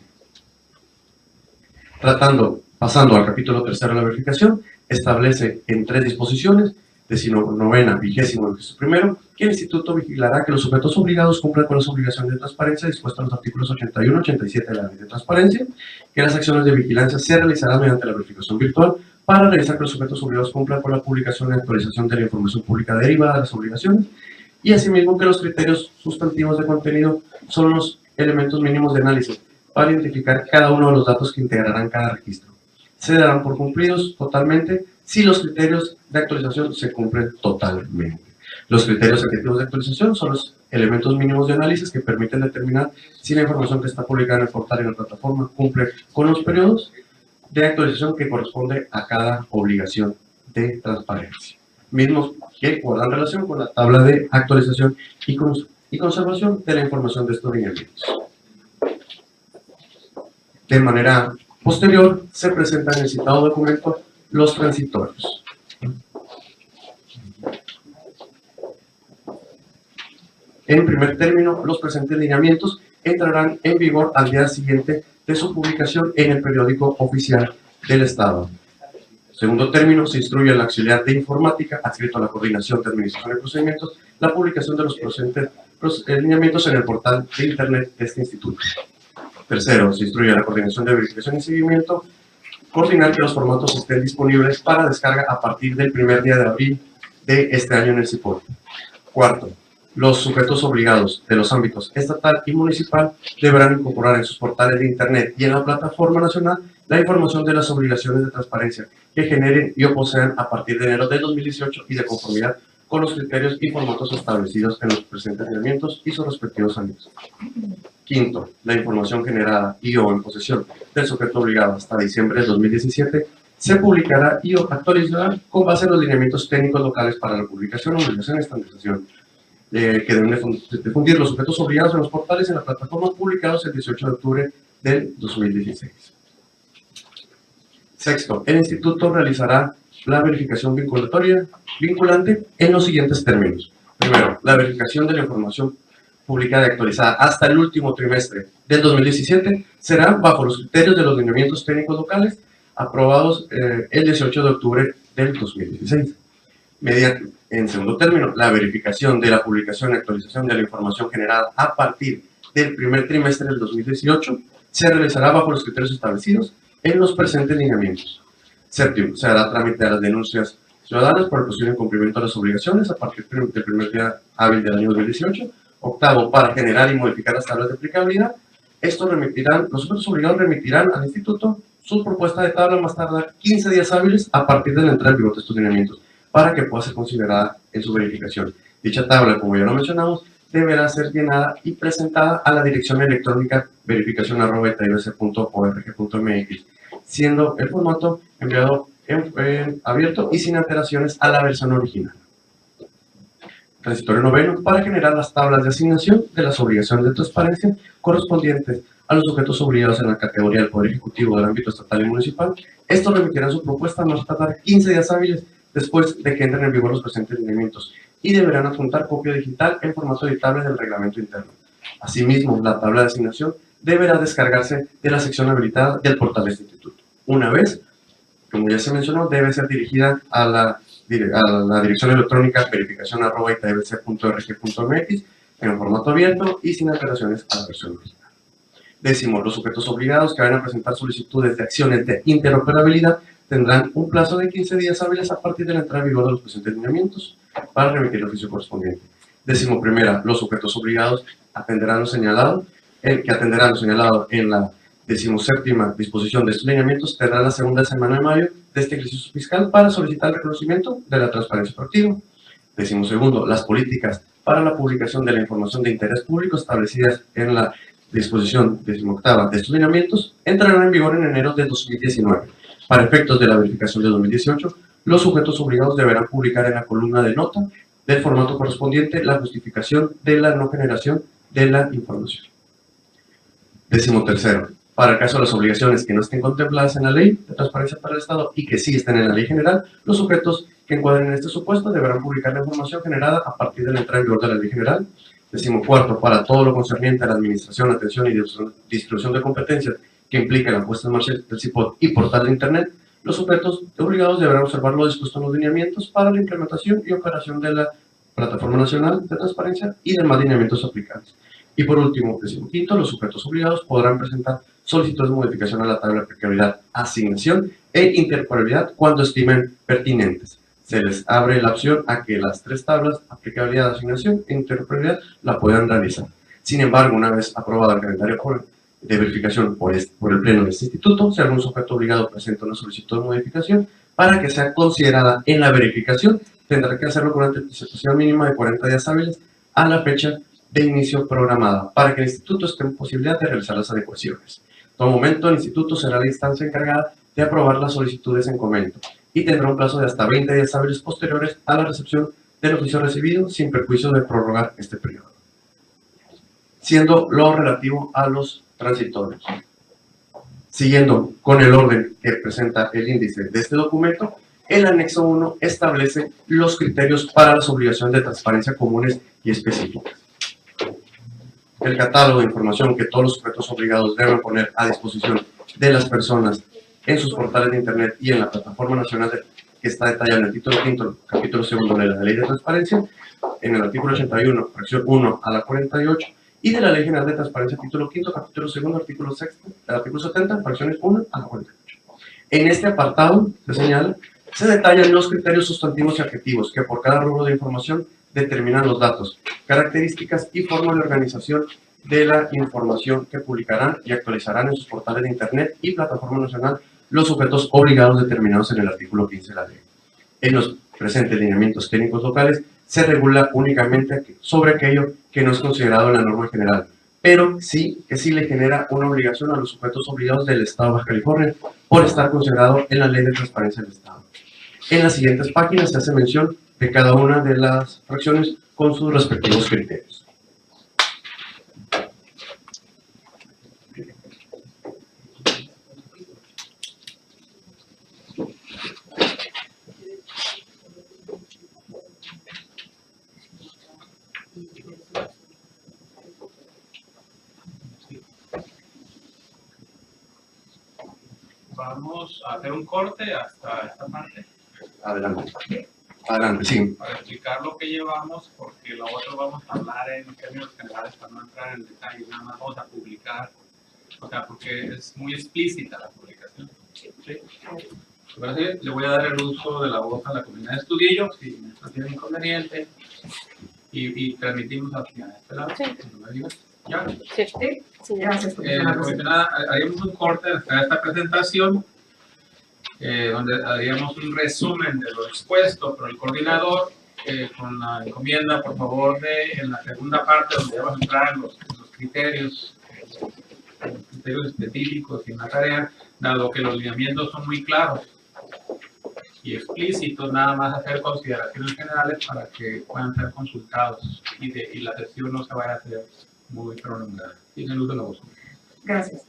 Pasando al capítulo tercero de la verificación, establece en 3 disposiciones, 19ª, 20º y 21º, que el Instituto vigilará que los sujetos obligados cumplan con las obligaciones de transparencia dispuestas en los artículos 81 y 87 de la Ley de Transparencia, que las acciones de vigilancia se realizarán mediante la verificación virtual para revisar que los sujetos obligados cumplan con la publicación y actualización de la información pública derivada de las obligaciones, y asimismo que los criterios sustantivos de contenido son los elementos mínimos de análisis para identificar cada uno de los datos que integrarán cada registro. Se darán por cumplidos totalmente si los criterios de actualización se cumplen totalmente. Los criterios objetivos de actualización son los elementos mínimos de análisis que permiten determinar si la información que está publicada en el portal y en la plataforma cumple con los periodos de actualización que corresponde a cada obligación de transparencia, mismos que guardan relación con la tabla de actualización y conservación de la información de estos lineamientos. De manera posterior, se presentan en el citado documento los transitorios. En primer término, los presentes lineamientos entrarán en vigor al día siguiente de su publicación en el periódico oficial del Estado. Segundo término, se instruye al auxiliar de informática adscrito a la coordinación de administración de procedimientos la publicación de los presentes lineamientos en el portal de internet de este instituto. Tercero, se instruye a la coordinación de verificación y seguimiento coordinar que los formatos estén disponibles para descarga a partir del primer día de abril de este año en el CIPOL. Cuarto, los sujetos obligados de los ámbitos estatal y municipal deberán incorporar en sus portales de internet y en la plataforma nacional la información de las obligaciones de transparencia que generen y o posean a partir de enero de 2018 y de conformidad con los criterios y formatos establecidos en los presentes lineamientos y sus respectivos anexos. Quinto, la información generada y o en posesión del sujeto obligado hasta diciembre de 2017 se publicará y o actualizará con base en los lineamientos técnicos locales para la publicación, obligación y estandarización que deben difundir los sujetos obligados en los portales y en las plataformas publicados el 18 de octubre del 2016. Sexto, el Instituto realizará la verificación vinculante en los siguientes términos. Primero, la verificación de la información publicada y actualizada hasta el último trimestre del 2017 será bajo los criterios de los lineamientos técnicos locales aprobados el 18 de octubre del 2016. En segundo término, la verificación de la publicación y actualización de la información generada a partir del primer trimestre del 2018 se realizará bajo los criterios establecidos en los presentes lineamientos. Séptimo, se hará trámite de las denuncias ciudadanas por el posible incumplimiento de las obligaciones a partir del primer día hábil del año 2018. Octavo, para generar y modificar las tablas de aplicabilidad. Los sujetos obligados remitirán al Instituto su propuesta de tabla más tardar 15 días hábiles a partir de la entrada en vigor de estos lineamientos para que pueda ser considerada en su verificación. Dicha tabla, como ya lo mencionamos, deberá ser llenada y presentada a la dirección electrónica verificacion@itbc.org.mx, siendo el formato enviado abierto y sin alteraciones a la versión original. Transitorio noveno, para generar las tablas de asignación de las obligaciones de transparencia correspondientes a los sujetos obligados en la categoría del Poder Ejecutivo del ámbito estatal y municipal. Estos remitirán su propuesta a no tardar 15 días hábiles después de que entren en vigor los presentes lineamientos y deberán adjuntar copia digital en formato editable del reglamento interno. Asimismo, la tabla de asignación deberá descargarse de la sección habilitada del portal de este instituto. Una vez, como ya se mencionó, debe ser dirigida a la dirección electrónica verificacion@itbc.org.mx en un formato abierto y sin alteraciones a la versión original. Décimo, los sujetos obligados que vayan a presentar solicitudes de acciones de interoperabilidad tendrán un plazo de 15 días hábiles a partir de la entrada en vigor de los presentes lineamientos para remitir el oficio correspondiente. Décimo primera, los sujetos obligados atenderán lo señalado en la 17ª disposición de estos lineamientos, tendrán la segunda semana de mayo de este ejercicio fiscal para solicitar el reconocimiento de la transparencia proactiva. Décimo segundo, las políticas para la publicación de la información de interés público establecidas en la disposición 18ª de estos lineamientos entrarán en vigor en enero de 2019. Para efectos de la verificación de 2018, los sujetos obligados deberán publicar en la columna de nota del formato correspondiente la justificación de la no generación de la información. Décimo tercero, para el caso de las obligaciones que no estén contempladas en la Ley de Transparencia para el Estado y que sí estén en la Ley General, los sujetos que encuadren en este supuesto deberán publicar la información generada a partir de la entrada en vigor de la Ley General. Décimo cuarto, para todo lo concerniente a la administración, atención y distribución de competencias que implica la puesta en marcha del CIPOD y portal de Internet, Los sujetos obligados deberán observar lo dispuesto en los lineamientos para la implementación y operación de la Plataforma Nacional de Transparencia y demás lineamientos aplicables. Y por último, 15º, los sujetos obligados podrán presentar solicitudes de modificación a la tabla de aplicabilidad, asignación e interoperabilidad cuando estimen pertinentes. Se les abre la opción a que las 3 tablas, aplicabilidad, asignación e interoperabilidad, la puedan realizar. Sin embargo, una vez aprobado el calendario de verificación por el Pleno de este instituto, si algún sujeto obligado presenta una solicitud de modificación, para que sea considerada en la verificación, tendrá que hacerlo con una anticipación mínima de 40 días hábiles a la fecha de inicio programada, para que el instituto esté en posibilidad de realizar las adecuaciones. En todo momento, el instituto será la instancia encargada de aprobar las solicitudes en comento y tendrá un plazo de hasta 20 días hábiles posteriores a la recepción del oficio recibido, sin perjuicio de prorrogar este periodo. Siendo lo relativo a los transitorios. Siguiendo con el orden que presenta el índice de este documento, el anexo 1 establece los criterios para las obligaciones de transparencia comunes y específicas. El catálogo de información que todos los sujetos obligados deben poner a disposición de las personas en sus portales de Internet y en la Plataforma Nacional que está detallado en el título 5, capítulo 2 de la Ley de Transparencia, en el artículo 81, fracción 1 a la 48, y de la Ley General de Transparencia, título 5, capítulo 2, artículo 70, fracciones 1 a la 48. En este apartado se señala, se detallan los criterios sustantivos y adjetivos que por cada rubro de información determinan los datos, características y forma de organización de la información que publicarán y actualizarán en sus portales de Internet y Plataforma Nacional los sujetos obligados determinados en el artículo 15 de la ley. En los presentes lineamientos técnicos locales se regula únicamente sobre aquello que no es considerado en la norma general, pero sí que sí le genera una obligación a los sujetos obligados del Estado de Baja California por estar considerado en la Ley de Transparencia del Estado. En las siguientes páginas se hace mención de cada una de las fracciones con sus respectivos criterios. Vamos a hacer un corte hasta esta parte. Adelante. Adelante, sí. Para explicar lo que llevamos, porque lo otro vamos a hablar en términos generales para no entrar en detalle, nada más vamos a publicar, o sea, porque es muy explícita la publicación. ¿Sí? Ahora sí, le voy a dar el uso de la voz a la comunidad de Estudillo, si no tiene inconveniente, y transmitimos hacia este lado. Sí. ¿No me digas? ¿Ya? Sí, gracias. Comisionada, haríamos un corte de esta presentación, donde haríamos un resumen de lo expuesto por el coordinador, con la encomienda, por favor, en la segunda parte, donde vamos a entrar en los criterios específicos y en la tarea, dado que los lineamientos son muy claros y explícitos, nada más hacer consideraciones generales para que puedan ser consultados y la sesión no se vaya a hacer muy prolongada. Tiene luz de la voz. Gracias.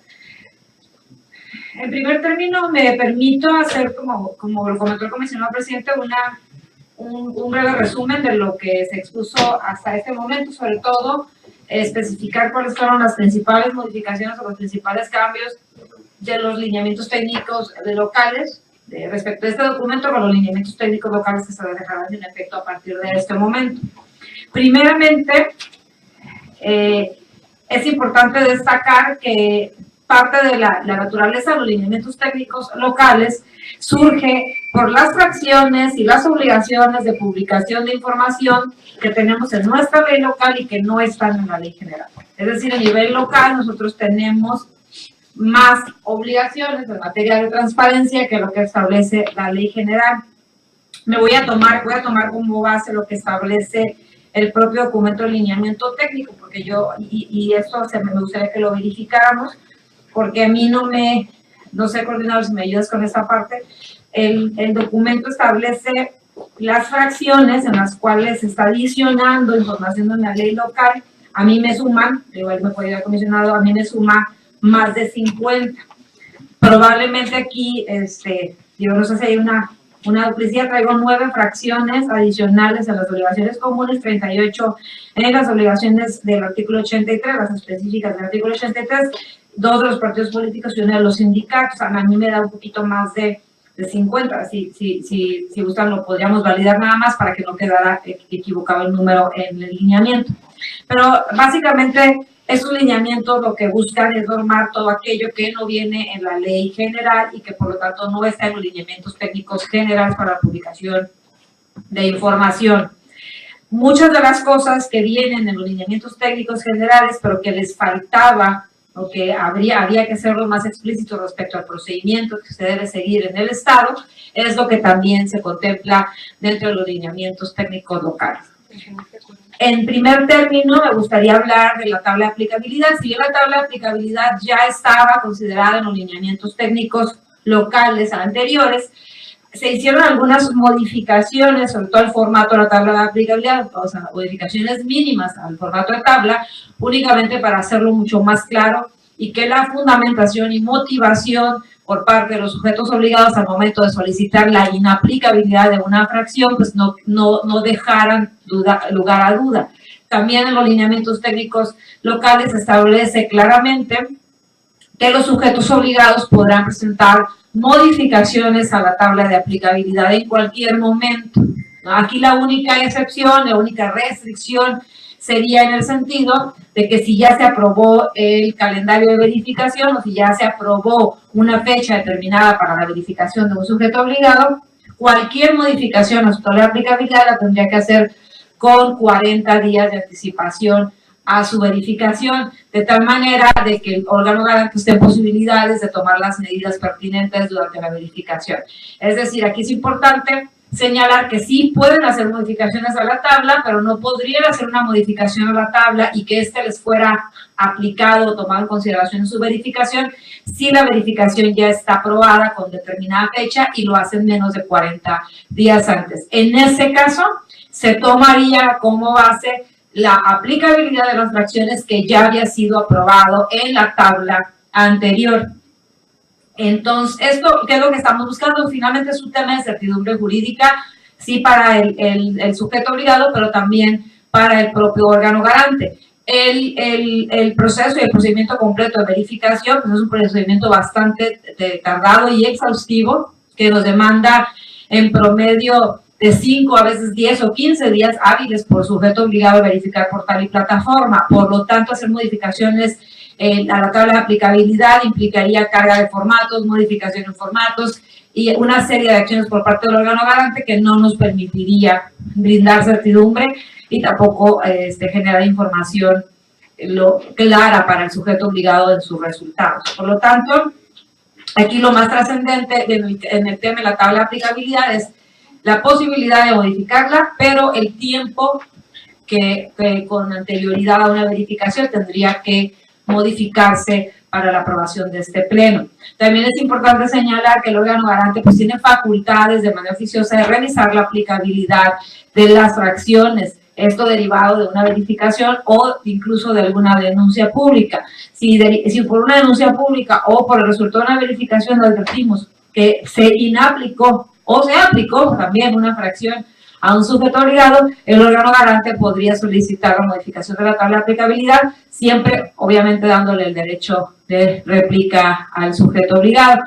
En primer término, me permito hacer, como lo comentó el comisionado presidente, un breve resumen de lo que se expuso hasta este momento, sobre todo especificar cuáles fueron las principales modificaciones o los principales cambios de los lineamientos técnicos locales respecto a este documento con los lineamientos técnicos locales que se dejarán en efecto a partir de este momento. Primeramente, es importante destacar que parte de la naturaleza de los lineamientos técnicos locales surge por las fracciones y las obligaciones de publicación de información que tenemos en nuestra ley local y que no están en la ley general. Es decir, a nivel local nosotros tenemos más obligaciones en materia de transparencia que lo que establece la ley general. Voy a tomar como base lo que establece el propio documento de lineamiento técnico, porque y esto me gustaría que lo verificáramos, porque a mí no sé, coordinador, si me ayudas con esta parte. El documento establece las fracciones en las cuales se está adicionando información de la ley local. A mí me suman, igual me puede ir al comisionado, a mí me suma más de 50. Probablemente aquí, yo no sé si hay una duplicidad, traigo 9 fracciones adicionales a las obligaciones comunes, 38 en las obligaciones del artículo 83, las específicas del artículo 83, 2 de los partidos políticos y 1 de los sindicatos. A mí me da un poquito más de de 50. Si gustan, lo podríamos validar nada más para que no quedara equivocado el número en el lineamiento. Pero básicamente esos lineamientos lo que buscan es normar todo aquello que no viene en la ley general y que por lo tanto no está en los lineamientos técnicos generales para la publicación de información. Muchas de las cosas que vienen en los lineamientos técnicos generales, pero que les faltaba o que habría que hacerlo más explícito respecto al procedimiento que se debe seguir en el Estado, es lo que también se contempla dentro de los lineamientos técnicos locales. En primer término, me gustaría hablar de la tabla de aplicabilidad. Si bien la tabla de aplicabilidad ya estaba considerada en los lineamientos técnicos locales anteriores, se hicieron algunas modificaciones, sobre todo el formato de la tabla de aplicabilidad, o sea, modificaciones mínimas al formato de tabla, únicamente para hacerlo mucho más claro y que la fundamentación y motivación por parte de los sujetos obligados al momento de solicitar la inaplicabilidad de una fracción, pues no dejaran lugar a duda. También en los lineamientos técnicos locales se establece claramente que los sujetos obligados podrán presentar modificaciones a la tabla de aplicabilidad en cualquier momento. Aquí la única excepción, la única restricción sería en el sentido de que si ya se aprobó el calendario de verificación o si ya se aprobó una fecha determinada para la verificación de un sujeto obligado, cualquier modificación a su tabla de aplicabilidad la tendría que hacer con 40 días de anticipación a su verificación, de tal manera de que el órgano garante esté en posibilidades de tomar las medidas pertinentes durante la verificación. Es decir, aquí es importante señalar que sí pueden hacer modificaciones a la tabla, pero no podrían hacer una modificación a la tabla y que éste les fuera aplicado o tomado en consideración en su verificación si la verificación ya está aprobada con determinada fecha y lo hacen menos de 40 días antes. En ese caso, se tomaría como base la aplicabilidad de las fracciones que ya había sido aprobado en la tabla anterior. Entonces, esto, ¿qué es lo que estamos buscando? Finalmente es un tema de certidumbre jurídica, sí para el sujeto obligado, pero también para el propio órgano garante. El proceso y el procedimiento completo de verificación pues es un procedimiento bastante tardado y exhaustivo que nos demanda en promedio de 5 a veces 10 o 15 días hábiles por sujeto obligado a verificar portal y plataforma. Por lo tanto, hacer modificaciones a la tabla de aplicabilidad implicaría carga de formatos, modificación en formatos y una serie de acciones por parte del órgano garante que no nos permitiría brindar certidumbre y tampoco generar información clara para el sujeto obligado en sus resultados. Por lo tanto, aquí lo más trascendente en el tema de la tabla de aplicabilidad es la posibilidad de modificarla, pero el tiempo que con anterioridad a una verificación tendría que modificarse para la aprobación de este pleno. También es importante señalar que el órgano garante pues tiene facultades de manera oficiosa de revisar la aplicabilidad de las fracciones, esto derivado de una verificación o incluso de alguna denuncia pública. Si por una denuncia pública o por el resultado de una verificación advertimos que se inaplicó o se aplicó también una fracción a un sujeto obligado, el órgano garante podría solicitar la modificación de la tabla de aplicabilidad, siempre obviamente dándole el derecho de réplica al sujeto obligado.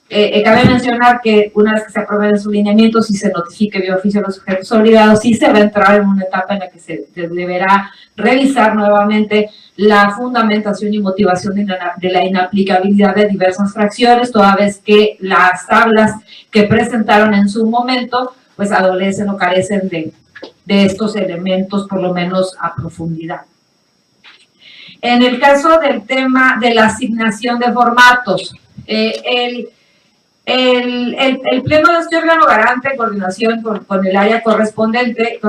Cabe mencionar que una vez que se aprueben sus lineamientos y se notifique de oficio a los sujetos obligados, sí se va a entrar en una etapa en la que se deberá revisar nuevamente la fundamentación y motivación de la inaplicabilidad de diversas fracciones, toda vez que las tablas que presentaron en su momento pues adolecen o carecen de estos elementos, por lo menos a profundidad. En el caso del tema de la asignación de formatos, el Pleno de este órgano garante, en coordinación con el área correspondiente,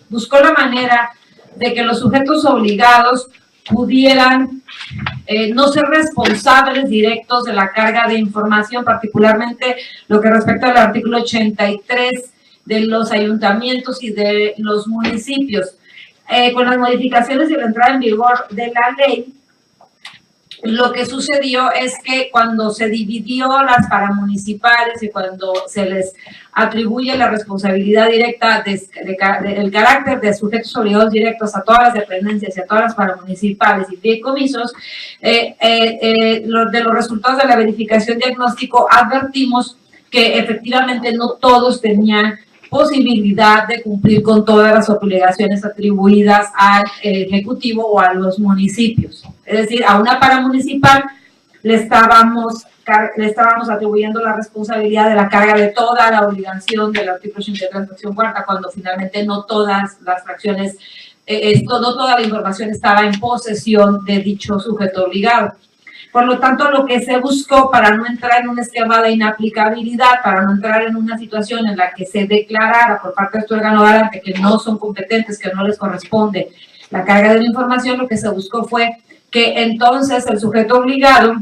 buscó la manera de que los sujetos obligados pudieran no ser responsables directos de la carga de información, particularmente lo que respecta al artículo 83 de los ayuntamientos y de los municipios. Con las modificaciones y la entrada en vigor de la ley, lo que sucedió es que cuando se dividió las paramunicipales y cuando se les atribuye la responsabilidad directa del carácter de sujetos obligados directos a todas las dependencias y a todas las paramunicipales y fideicomisos, de los resultados de la verificación diagnóstico advertimos que efectivamente no todos tenían posibilidad de cumplir con todas las obligaciones atribuidas al Ejecutivo o a los municipios. Es decir, a una paramunicipal le estábamos atribuyendo la responsabilidad de la carga de toda la obligación del artículo 83, fracción cuarta, cuando finalmente no todas las fracciones, no toda la información estaba en posesión de dicho sujeto obligado. Por lo tanto, lo que se buscó para no entrar en un esquema de inaplicabilidad, para no entrar en una situación en la que se declarara por parte de este órgano garante que no son competentes, que no les corresponde la carga de la información, lo que se buscó fue que entonces el sujeto obligado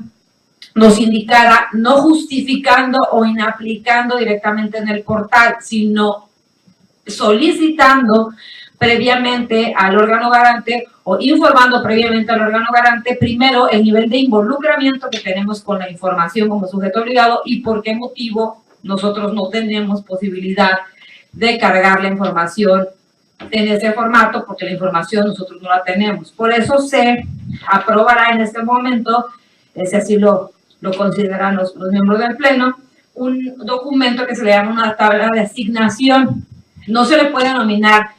nos indicara, no justificando o inaplicando directamente en el portal, sino solicitando previamente al órgano garante o informando previamente al órgano garante, primero, el nivel de involucramiento que tenemos con la información como sujeto obligado y por qué motivo nosotros no tenemos posibilidad de cargar la información en ese formato, porque la información nosotros no la tenemos. Por eso se aprobará en este momento, si así lo consideran los miembros del Pleno, un documento que se le llama una tabla de asignación. No se le puede denominar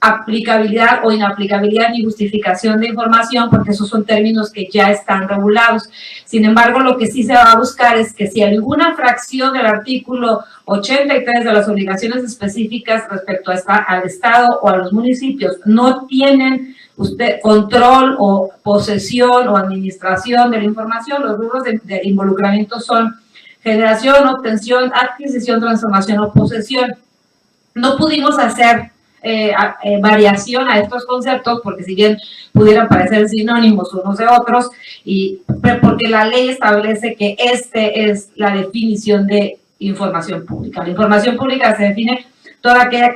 aplicabilidad o inaplicabilidad ni justificación de información, porque esos son términos que ya están regulados. Sin embargo, lo que sí se va a buscar es que si alguna fracción del artículo 83 de las obligaciones específicas respecto al Estado o a los municipios no tienen control o posesión o administración de la información, los rubros de involucramiento son generación, obtención, adquisición, transformación o posesión. No pudimos hacer variación a estos conceptos, porque si bien pudieran parecer sinónimos unos de otros, porque la ley establece que este es la definición de información pública. La información pública se define toda aquella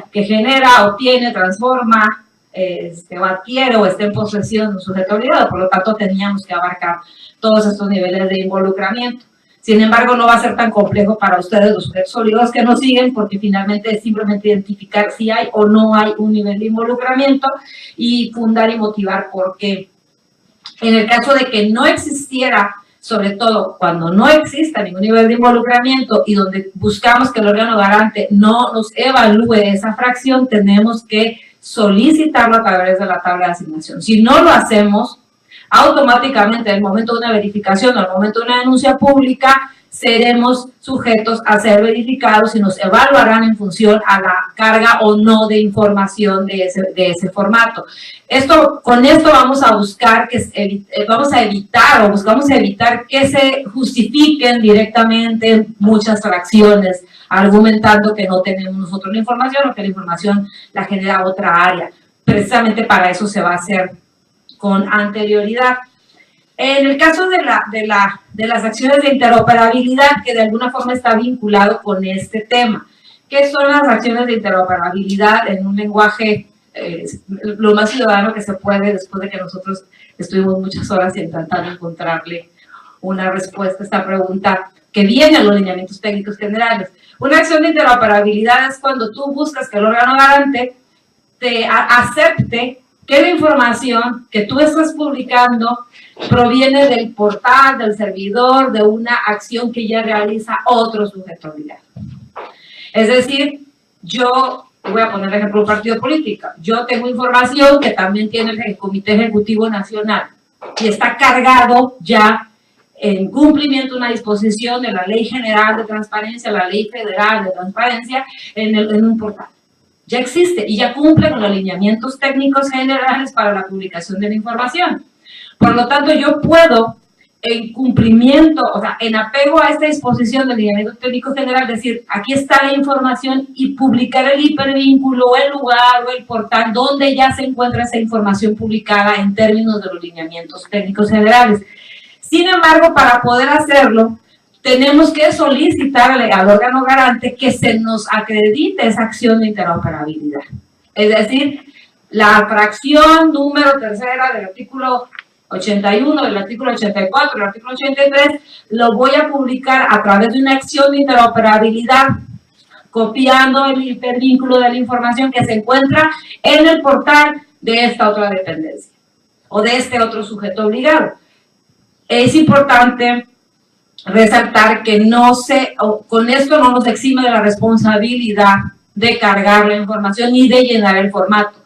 que genera, obtiene, transforma, o adquiere o esté en posesión de un sujeto obligado. Por lo tanto, teníamos que abarcar todos estos niveles de involucramiento. Sin embargo, no va a ser tan complejo para ustedes, los sujetos obligados que nos siguen, porque finalmente es simplemente identificar si hay o no hay un nivel de involucramiento y fundar y motivar por qué. En el caso de que no existiera, sobre todo cuando no exista ningún nivel de involucramiento y donde buscamos que el órgano garante no nos evalúe esa fracción, tenemos que solicitarlo a través de la tabla de asignación. Si no lo hacemos, automáticamente en el momento de una verificación o al momento de una denuncia pública seremos sujetos a ser verificados y nos evaluarán en función a la carga o no de información de ese formato. Con esto vamos a buscar buscamos evitar que se justifiquen directamente muchas fracciones argumentando que no tenemos nosotros la información o que la información la genera otra área. Precisamente para eso se va a hacer con anterioridad. En el caso de las acciones de interoperabilidad, que de alguna forma está vinculado con este tema, ¿qué son las acciones de interoperabilidad en un lenguaje lo más ciudadano que se puede, después de que nosotros estuvimos muchas horas intentando encontrarle una respuesta a esta pregunta que viene a los lineamientos técnicos generales? Una acción de interoperabilidad es cuando tú buscas que el órgano garante te acepte que la información que tú estás publicando proviene del portal, del servidor, de una acción que ya realiza otro sujeto obligado. Es decir, yo voy a poner ejemplo un partido político. Yo tengo información que también tiene el Comité Ejecutivo Nacional y está cargado ya en cumplimiento de una disposición de la Ley General de Transparencia, la Ley Federal de Transparencia, en un portal. Ya existe y ya cumple con los lineamientos técnicos generales para la publicación de la información. Por lo tanto, yo puedo, en cumplimiento, o sea, en apego a esta disposición del lineamiento técnico general, decir, aquí está la información y publicar el hipervínculo, el lugar o el portal donde ya se encuentra esa información publicada en términos de los lineamientos técnicos generales. Sin embargo, para poder hacerlo, tenemos que solicitar al órgano garante que se nos acredite esa acción de interoperabilidad. Es decir, la fracción número tercera del artículo 81, del artículo 84, del artículo 83, lo voy a publicar a través de una acción de interoperabilidad, copiando el hipervínculo de la información que se encuentra en el portal de esta otra dependencia o de este otro sujeto obligado. Es importante resaltar que con esto no nos exime de la responsabilidad de cargar la información ni de llenar el formato.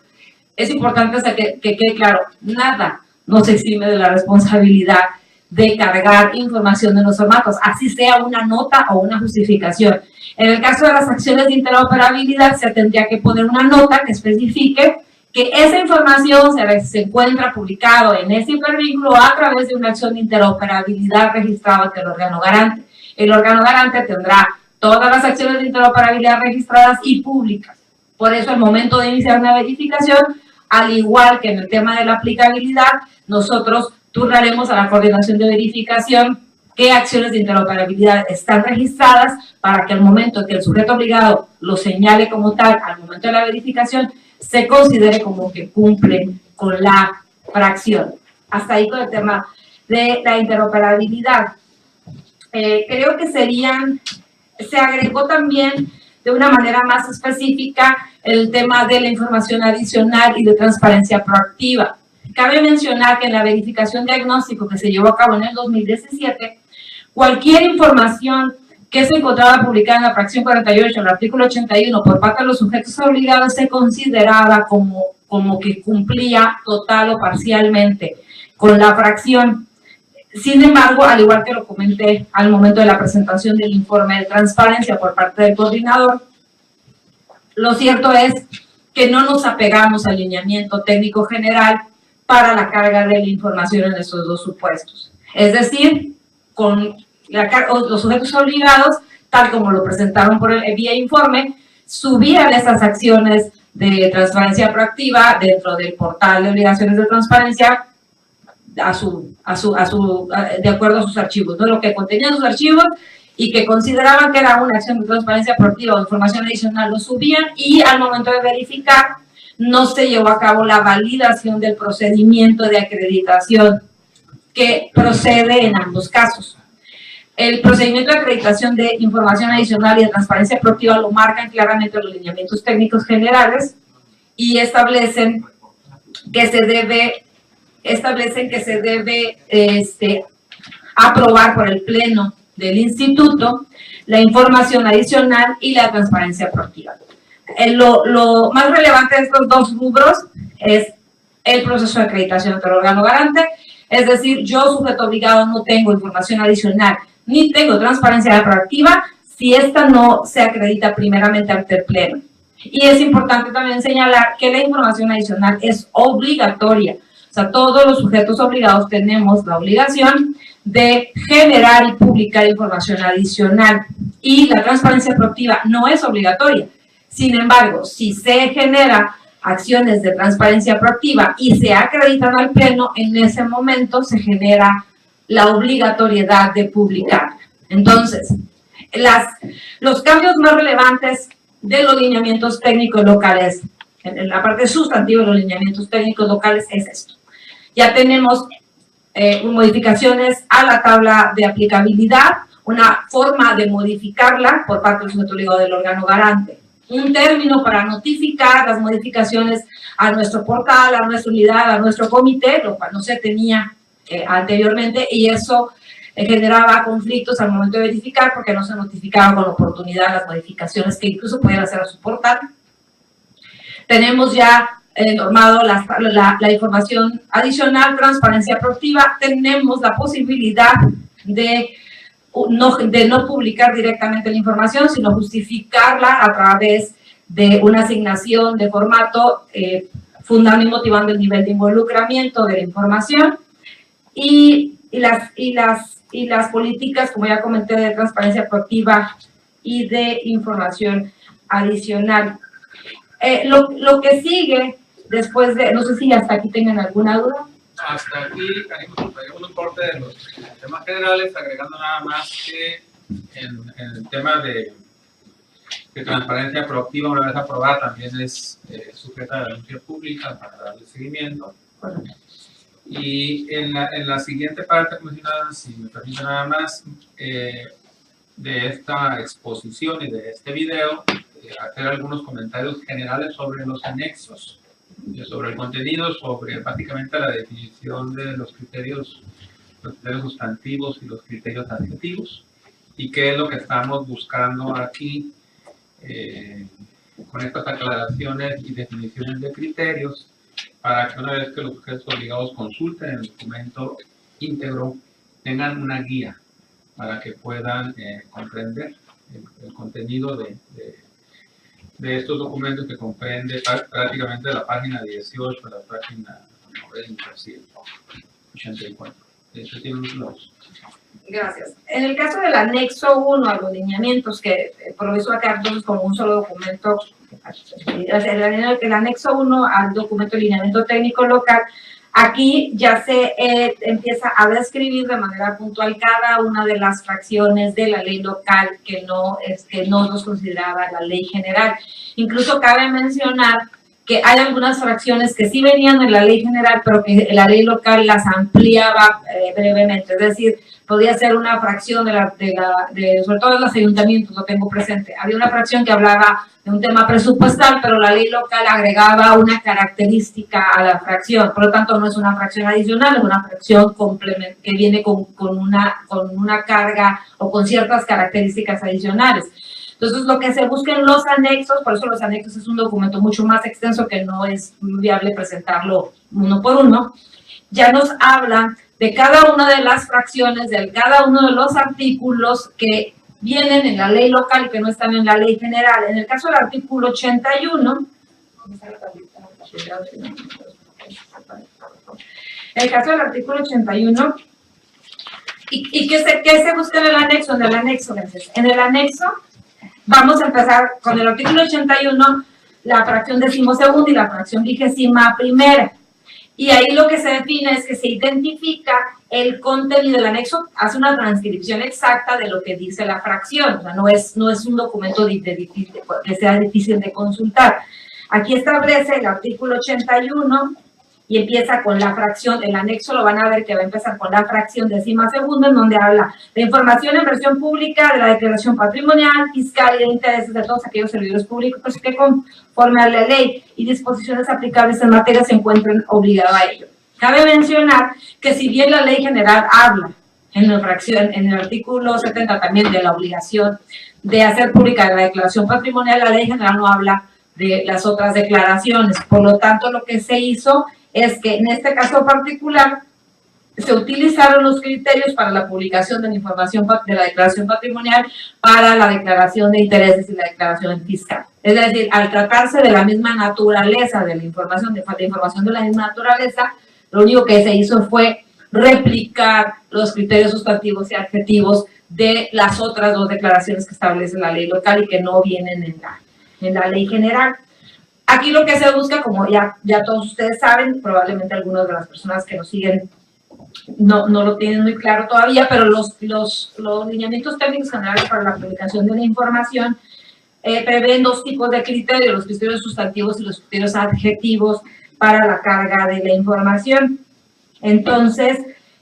Es importante que quede claro, nada nos exime de la responsabilidad de cargar información en los formatos, así sea una nota o una justificación. En el caso de las acciones de interoperabilidad, se tendría que poner una nota que especifique que esa información se encuentra publicado en ese hipervínculo a través de una acción de interoperabilidad registrada ante el órgano garante. El órgano garante tendrá todas las acciones de interoperabilidad registradas y públicas. Por eso, al momento de iniciar una verificación, al igual que en el tema de la aplicabilidad, nosotros turnaremos a la coordinación de verificación qué acciones de interoperabilidad están registradas para que al momento que el sujeto obligado lo señale como tal, al momento de la verificación, se considere como que cumple con la fracción. Hasta ahí con el tema de la interoperabilidad. Creo que se agregó también de una manera más específica el tema de la información adicional y de transparencia proactiva. Cabe mencionar que en la verificación diagnóstico que se llevó a cabo en el 2017, cualquier información que se encontraba publicada en la fracción 48, en el artículo 81, por parte de los sujetos obligados, se consideraba como que cumplía total o parcialmente con la fracción. Sin embargo, al igual que lo comenté al momento de la presentación del informe de transparencia por parte del coordinador, lo cierto es que no nos apegamos al lineamiento técnico general para la carga de la información en estos dos supuestos. Es decir, con los sujetos obligados, tal como lo presentaron vía informe, subían esas acciones de transparencia proactiva dentro del portal de obligaciones de transparencia de acuerdo a sus archivos, ¿no? Lo que contenían sus archivos y que consideraban que era una acción de transparencia proactiva o información adicional lo subían, y al momento de verificar no se llevó a cabo la validación del procedimiento de acreditación que procede en ambos casos. El procedimiento de acreditación de información adicional y de transparencia proactiva lo marcan claramente los lineamientos técnicos generales y establecen que se debe aprobar por el Pleno del Instituto la información adicional y la transparencia proactiva. Lo más relevante de estos dos rubros es el proceso de acreditación ante el órgano garante, es decir, yo, sujeto obligado, no tengo información adicional ni tengo transparencia proactiva si esta no se acredita primeramente ante el Pleno. Y es importante también señalar que la información adicional es obligatoria. O sea, todos los sujetos obligados tenemos la obligación de generar y publicar información adicional. Y la transparencia proactiva no es obligatoria. Sin embargo, si se genera acciones de transparencia proactiva y se acreditan al Pleno, en ese momento se genera la obligatoriedad de publicar. Entonces, los cambios más relevantes de los lineamientos técnicos locales, en la parte sustantiva de los lineamientos técnicos locales, es esto. Ya tenemos modificaciones a la tabla de aplicabilidad, una forma de modificarla por parte del sujeto obligado del órgano garante, un término para notificar las modificaciones a nuestro portal, a nuestra unidad, a nuestro comité, lo cual no se tenía anteriormente, y eso generaba conflictos al momento de verificar porque no se notificaban con oportunidad las modificaciones que incluso podían hacer a su portal. Tenemos ya normado la información adicional, transparencia proactiva. Tenemos la posibilidad de no publicar directamente la información, sino justificarla a través de una asignación de formato, fundando y motivando el nivel de involucramiento de la información, y las políticas, como ya comenté, de transparencia proactiva y de información adicional. Lo que sigue después de, no sé si hasta aquí tengan alguna duda. Hasta aquí haremos un corte de los temas generales, agregando nada más que en el tema de transparencia proactiva, una vez aprobada, también es sujeta a denuncia pública para darle seguimiento. Y en la siguiente parte, como si me permite nada más, de esta exposición y de este video, hacer algunos comentarios generales sobre los anexos, sobre el contenido, sobre básicamente la definición de los criterios sustantivos y los criterios adjetivos, y qué es lo que estamos buscando aquí con estas aclaraciones y definiciones de criterios, para que una vez que los sujetos obligados consulten el documento íntegro, tengan una guía para que puedan comprender el contenido de estos documentos, que comprende prácticamente de la página 18 a la página 90, 84. Eso tiene los... Gracias. En el caso del anexo 1 a los lineamientos, que provisto acá entonces como un solo documento, el anexo 1 al documento de lineamiento técnico local, aquí ya se empieza a describir de manera puntual cada una de las fracciones de la ley local que no nos consideraba la ley general. Incluso cabe mencionar que hay algunas fracciones que sí venían en la ley general, pero que la ley local las ampliaba brevemente. Es decir, podía ser una fracción sobre todo en los ayuntamientos, lo tengo presente. Había una fracción que hablaba de un tema presupuestal, pero la ley local agregaba una característica a la fracción. Por lo tanto, no es una fracción adicional, es una fracción que viene con una carga o con ciertas características adicionales. Entonces, lo que se busca en los anexos, por eso los anexos es un documento mucho más extenso que no es viable presentarlo uno por uno, ya nos habla de cada una de las fracciones, de cada uno de los artículos que vienen en la ley local y que no están en la ley general. En el caso del artículo 81, en el caso del artículo 81, ¿y qué se busca en el anexo? En el anexo vamos a empezar con el artículo 81, la fracción 12ª y la fracción 21ª. Y ahí lo que se define es que se identifica el contenido del anexo, hace una transcripción exacta de lo que dice la fracción. O sea, no es un documento que sea difícil de consultar. Aquí establece el artículo 81 y empieza con la fracción, el anexo lo van a ver que va a empezar con la fracción 12ª, en donde habla de información en versión pública, de la declaración patrimonial, fiscal y de intereses de todos aquellos servidores públicos que conforme a la ley y disposiciones aplicables en materia se encuentren obligados a ello. Cabe mencionar que si bien la ley general habla en el artículo 70 también de la obligación de hacer pública la declaración patrimonial, la ley general no habla de las otras declaraciones. Por lo tanto, lo que se hizo es que en este caso particular se utilizaron los criterios para la publicación de la información de la declaración patrimonial para la declaración de intereses y la declaración fiscal. Es decir, al tratarse de la misma naturaleza de la información, de la misma naturaleza, lo único que se hizo fue replicar los criterios sustantivos y adjetivos de las otras dos declaraciones que establece la ley local y que no vienen en la ley general. Aquí lo que se busca, como ya todos ustedes saben, probablemente algunas de las personas que nos siguen no lo tienen muy claro todavía, pero los lineamientos técnicos generales para la publicación de la información prevén dos tipos de criterios, los criterios sustantivos y los criterios adjetivos para la carga de la información. Entonces,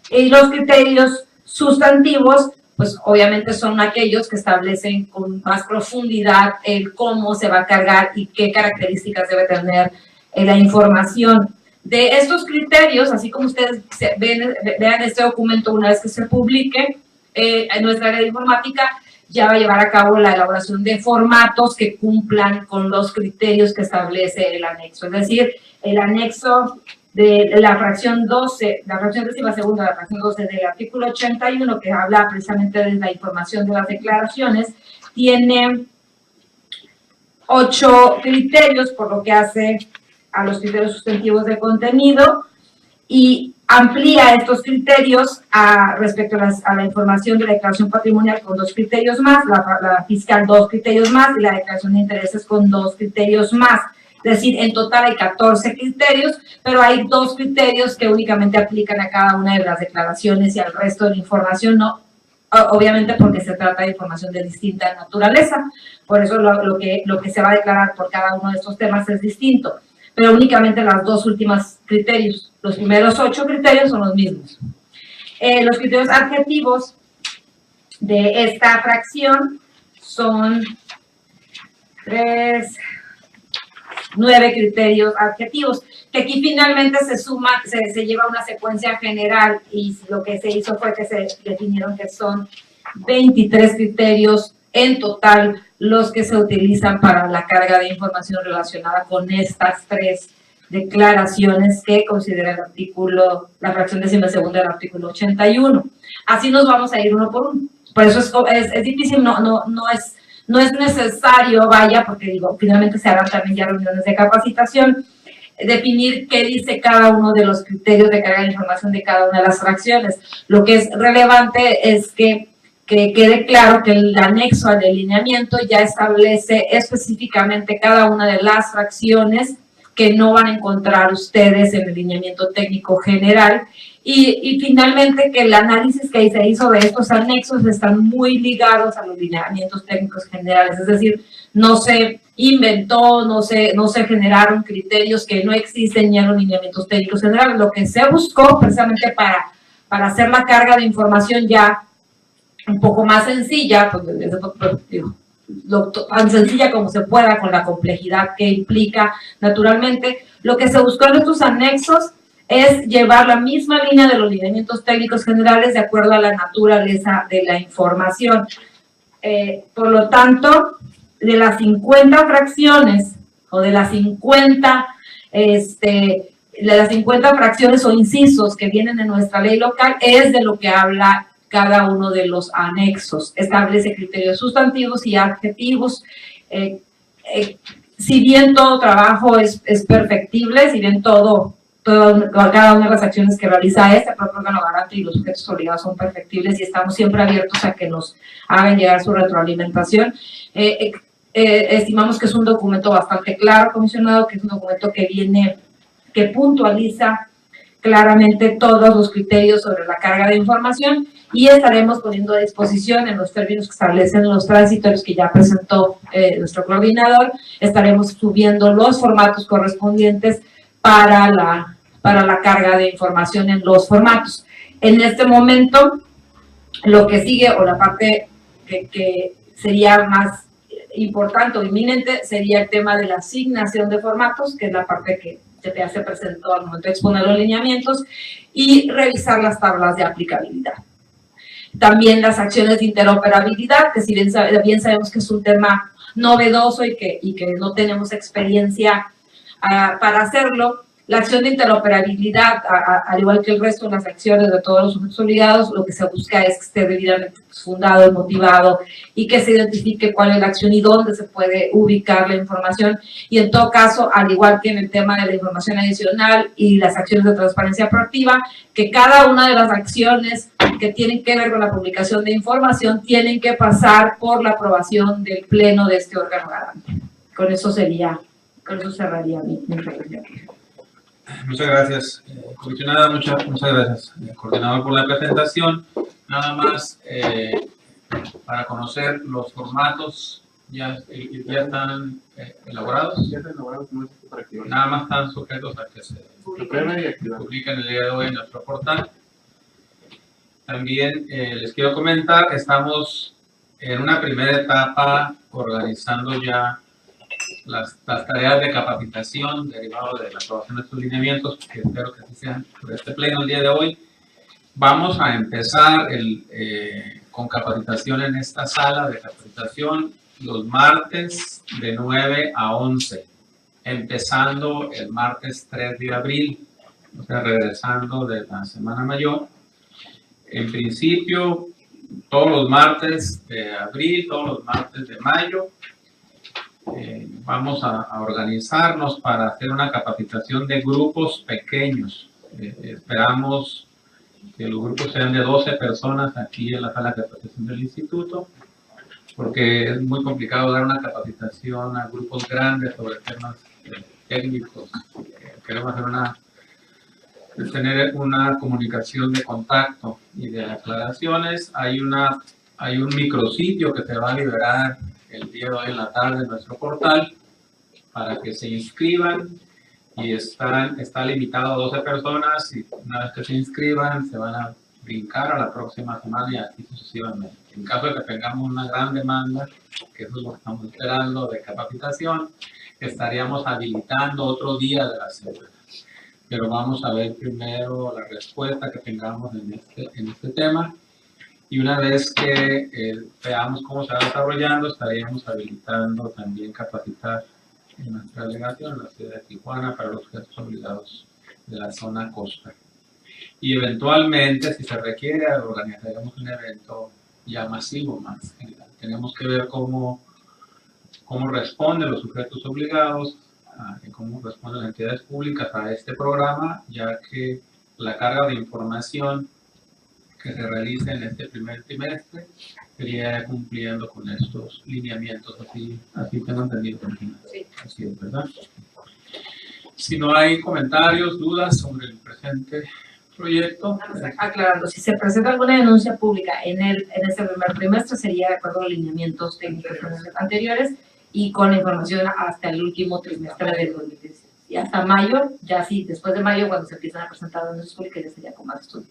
los criterios sustantivos, pues obviamente son aquellos que establecen con más profundidad el cómo se va a cargar y qué características debe tener la información. De estos criterios, así como ustedes vean este documento una vez que se publique, en nuestra área de informática ya va a llevar a cabo la elaboración de formatos que cumplan con los criterios que establece el anexo. Es decir, el anexo de la fracción 12, la fracción 12ª, la fracción 12 del artículo 81, que habla precisamente de la información de las declaraciones, tiene 8 criterios, por lo que hace a los criterios sustantivos de contenido, y amplía estos criterios respecto a la información de la declaración patrimonial con 2 criterios más, la fiscal 2 criterios más y la declaración de intereses con 2 criterios más. Es decir, en total hay 14 criterios, pero hay 2 criterios que únicamente aplican a cada una de las declaraciones y al resto de la información no, obviamente porque se trata de información de distinta naturaleza, por eso lo que se va a declarar por cada uno de estos temas es distinto. pero únicamente las dos últimas criterios. Los primeros 8 criterios son los mismos. Los criterios adjetivos de esta fracción son 9 criterios adjetivos, que aquí finalmente se suma, se lleva una secuencia general, y lo que se hizo fue que se definieron que son 23 criterios en total los que se utilizan para la carga de información relacionada con estas 3 declaraciones que considera el artículo, la fracción 12ª del artículo 81. Así nos vamos a ir uno por uno. Por eso es difícil, no es necesario, vaya, porque digo, finalmente se harán también ya reuniones de capacitación, definir qué dice cada uno de los criterios de carga de información de cada una de las fracciones. Lo que es relevante es que quede claro que el anexo al delineamiento ya establece específicamente cada una de las fracciones que no van a encontrar ustedes en el lineamiento técnico general, y finalmente que el análisis que se hizo de estos anexos están muy ligados a los lineamientos técnicos generales, es decir, no se inventó, no se generaron criterios que no existen ya en los lineamientos técnicos generales. Lo que se buscó precisamente para hacer la carga de información ya un poco más sencilla, pues, tan sencilla como se pueda, con la complejidad que implica naturalmente, lo que se buscó en estos anexos es llevar la misma línea de los lineamientos técnicos generales de acuerdo a la naturaleza de la información. Por lo tanto, de las 50 fracciones o de las 50 fracciones o incisos que vienen en nuestra ley local, es de lo que habla cada uno de los anexos. Establece criterios sustantivos y adjetivos. Si bien todo trabajo es perfectible, si bien cada una de las acciones que realiza este propio órgano garante y los sujetos obligados son perfectibles, y estamos siempre abiertos a que nos hagan llegar su retroalimentación, estimamos que es un documento bastante claro, comisionado, que es un documento que puntualiza claramente todos los criterios sobre la carga de información, y estaremos poniendo a disposición, en los términos que establecen los transitorios que ya presentó nuestro coordinador, estaremos subiendo los formatos correspondientes para la carga de información en los formatos. En este momento, lo que sigue, o la parte que sería más importante o inminente, sería el tema de la asignación de formatos, que es la parte que ya se presentó al momento de exponer los lineamientos, y revisar las tablas de aplicabilidad. También las acciones de interoperabilidad, que si bien sabemos que es un tema novedoso y que no tenemos experiencia para hacerlo, la acción de interoperabilidad, al igual que el resto de las acciones de todos los sujetos obligados, lo que se busca es que esté debidamente fundado y motivado, y que se identifique cuál es la acción y dónde se puede ubicar la información. Y en todo caso, al igual que en el tema de la información adicional y las acciones de transparencia proactiva, que cada una de las acciones que tienen que ver con la publicación de información tienen que pasar por la aprobación del pleno de este órgano garante. Con eso cerraría mi reflexión. Muchas gracias, comisionada, muchas gracias, coordinador, por la presentación. Nada más para conocer los formatos, ya están elaborados. Ya están elaborados, no es para activar. Nada más están sujetos a que se publiquen el día de hoy en nuestro portal. También les quiero comentar, estamos en una primera etapa organizando ya las tareas de capacitación derivado de la aprobación de estos lineamientos, que espero que así sean por este pleno el día de hoy. Vamos a empezar con capacitación en esta sala de capacitación los martes de 9 a 11, empezando el martes 3 de abril, o sea, regresando de la Semana Mayor. En principio, todos los martes de abril, todos los martes de mayo, vamos a organizarnos para hacer una capacitación de grupos pequeños. Esperamos que los grupos sean de 12 personas aquí en la sala de capacitación del instituto, porque es muy complicado dar una capacitación a grupos grandes sobre temas técnicos. Queremos hacer tener una comunicación de contacto y de aclaraciones. Hay un micrositio que se va a liberar el día de hoy en la tarde en nuestro portal para que se inscriban y está limitado a 12 personas, y una vez que se inscriban se van a brincar a la próxima semana y así sucesivamente. En caso de que tengamos una gran demanda, que eso es lo que estamos esperando, de capacitación, estaríamos habilitando otro día de la semana. Pero vamos a ver primero la respuesta que tengamos en este tema, y una vez que veamos cómo se va desarrollando, estaríamos habilitando también capacitar en nuestra delegación, en la ciudad de Tijuana, para los sujetos obligados de la zona costa. Y eventualmente, si se requiere, organizaremos un evento ya masivo, más general. Tenemos que ver cómo responden los sujetos obligados, cómo responden las entidades públicas a este programa, ya que la carga de información que se realice en este primer trimestre sería cumpliendo con estos lineamientos, así tengo entendido. Sí. Así es, ¿verdad? Si no hay comentarios, dudas sobre el presente proyecto. Aclarando, si se presenta alguna denuncia pública en este primer trimestre, sería de acuerdo a los lineamientos técnicos anteriores y con la información hasta el último trimestre del 2016. Y hasta mayo, ya sí, después de mayo, cuando se empiezan a presentar denuncias públicas, ya sería con más estudio.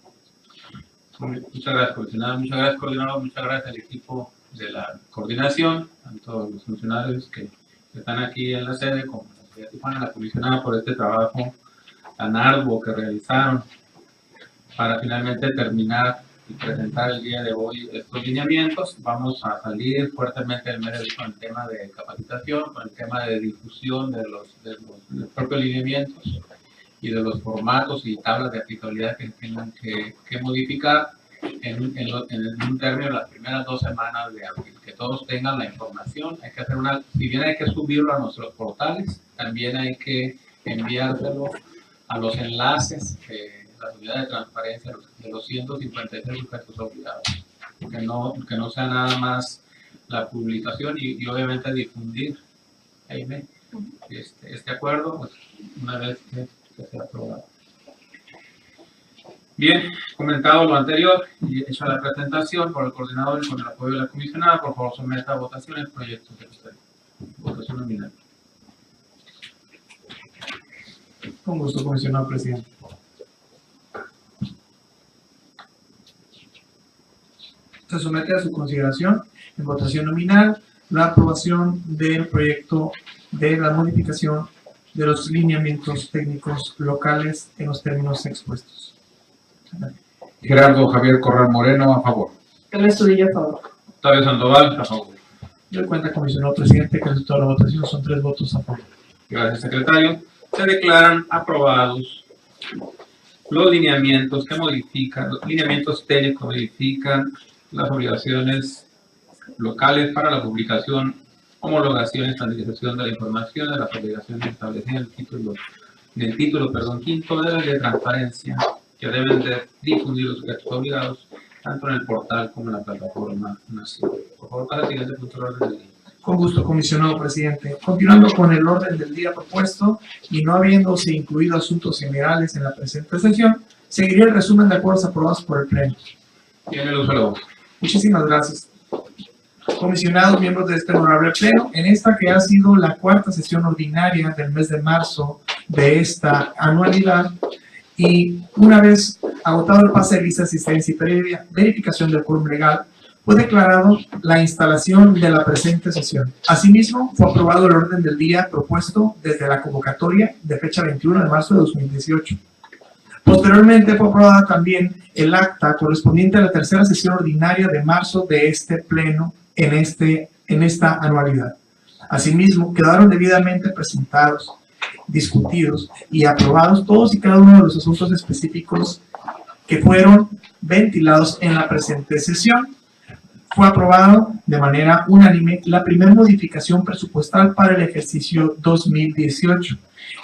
Muchas gracias, coordinador. Muchas gracias, coordinador. Muchas gracias al equipo de la coordinación, tanto los funcionarios que están aquí en la sede como la ciudad de Tijuana, la comisionada, por este trabajo tan arduo que realizaron para finalmente terminar y presentar el día de hoy estos lineamientos. Vamos a salir fuertemente del medio con el tema de capacitación, con el tema de difusión de los propios lineamientos y de los formatos y tablas de aplicabilidad que tengan que modificar en un término de las primeras 2 semanas de abril. Que todos tengan la información. Hay que hacer si bien hay que subirlo a nuestros portales, también hay que enviárselo a los enlaces la unidad de transparencia de los 153 sujetos obligados. Que no sea nada más la publicación y obviamente difundir, Jaime, este acuerdo, pues, una vez que sea aprobado. Bien, comentado lo anterior y hecha la presentación por el coordinador y con el apoyo de la comisionada, por favor someta a votación el proyecto de usted. Votación nominal. Con gusto, comisionado presidente. Se somete a su consideración en votación nominal la aprobación del proyecto de la modificación de los lineamientos técnicos locales en los términos expuestos. Gerardo Javier Corral Moreno, a favor. Carlos Estudillo, a favor. Octavio Sandoval, a favor. Doy cuenta, comisionado presidente, que el resultado de la votación son 3 votos a favor. Gracias, secretario. Se declaran aprobados los lineamientos que modifican, los lineamientos técnicos modifican las obligaciones locales para la publicación, homologación y estandarización de la información de las obligaciones establecidas en el título quinto de la ley de transparencia, que deben de difundir los sujetos obligados tanto en el portal como en la plataforma nacional. Por favor, para el siguiente punto del orden del día. Con gusto, comisionado presidente. Continuando con el orden del día propuesto y no habiéndose incluido asuntos generales en la presente sesión, seguiría el resumen de acuerdos aprobados por el Pleno. Tiene el uso de la voz. Muchísimas gracias. Comisionados, miembros de este honorable Pleno, en esta que ha sido la 4ª sesión ordinaria del mes de marzo de esta anualidad, y una vez agotado el pase de lista de asistencia y previa verificación del quórum legal, fue declarado la instalación de la presente sesión. Asimismo, fue aprobado el orden del día propuesto desde la convocatoria de fecha 21 de marzo de 2018. Posteriormente fue aprobada también el acta correspondiente a la 3ª sesión ordinaria de marzo de este Pleno en esta anualidad. Asimismo, quedaron debidamente presentados, discutidos y aprobados todos y cada uno de los asuntos específicos que fueron ventilados en la presente sesión. Fue aprobado de manera unánime la primera modificación presupuestal para el ejercicio 2018.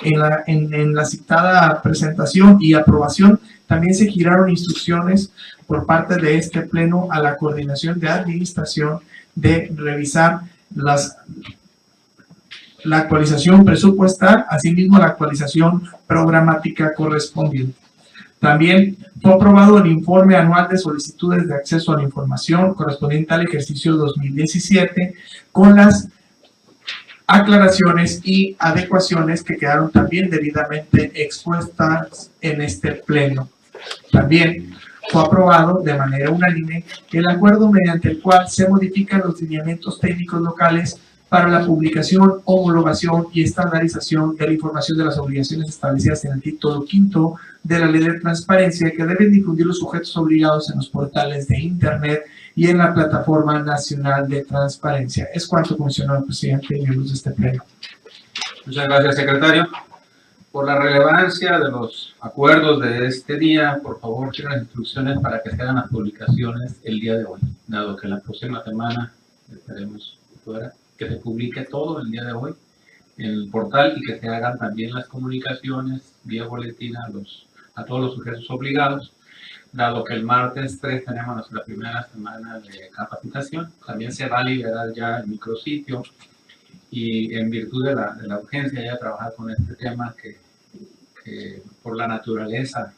En la citada presentación y aprobación también se giraron instrucciones por parte de este Pleno a la Coordinación de Administración de revisar la actualización presupuestal, asimismo la actualización programática correspondiente. También fue aprobado el informe anual de solicitudes de acceso a la información correspondiente al ejercicio 2017 con las aclaraciones y adecuaciones que quedaron también debidamente expuestas en este pleno. También fue aprobado de manera unánime el acuerdo mediante el cual se modifican los lineamientos técnicos locales para la publicación, homologación y estandarización de la información de las obligaciones establecidas en el título quinto de la Ley de Transparencia, que deben difundir los sujetos obligados en los portales de Internet y en la Plataforma Nacional de Transparencia. Es cuanto, comisionado presidente y miembros de este pleno. Muchas gracias, secretario. Por la relevancia de los acuerdos de este día, por favor, quiero las instrucciones para que se hagan las publicaciones el día de hoy, dado que la próxima semana estaremos fuera, que se publique todo el día de hoy en el portal y que se hagan también las comunicaciones vía boletín a todos los sujetos obligados, dado que el martes 3 tenemos nuestra primera semana de capacitación. También se va a liberar ya el micrositio y en virtud de la urgencia ya de trabajar con este tema que por la naturaleza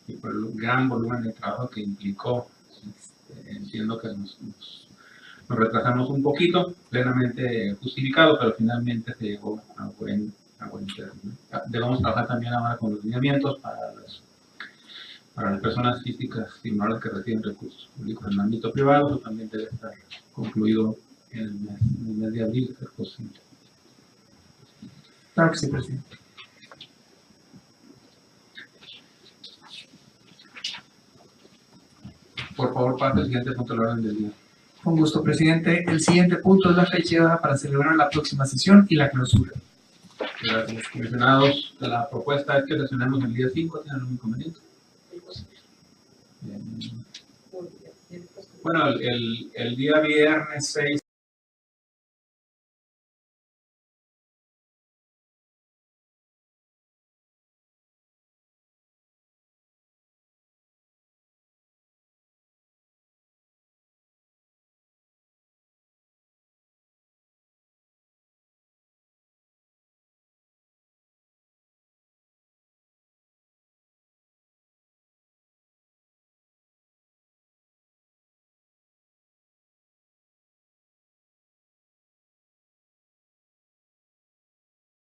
y por el gran volumen de trabajo que implicó, entiendo que nos retrasamos un poquito, plenamente justificado, pero finalmente se llegó a buen término. Debemos trabajar también ahora con los lineamientos para las personas físicas y morales que reciben recursos públicos en el ámbito privado. Eso también debe estar concluido en el mes de abril, si es posible. Claro que sí, presidente. Por favor, pase el siguiente punto del orden del día. Con gusto, presidente. El siguiente punto es la fecha para celebrar la próxima sesión y la clausura. Gracias, comisionados. La propuesta es que sesionemos el día 5. ¿Tienen algún inconveniente? Bien. Bueno, el día viernes 6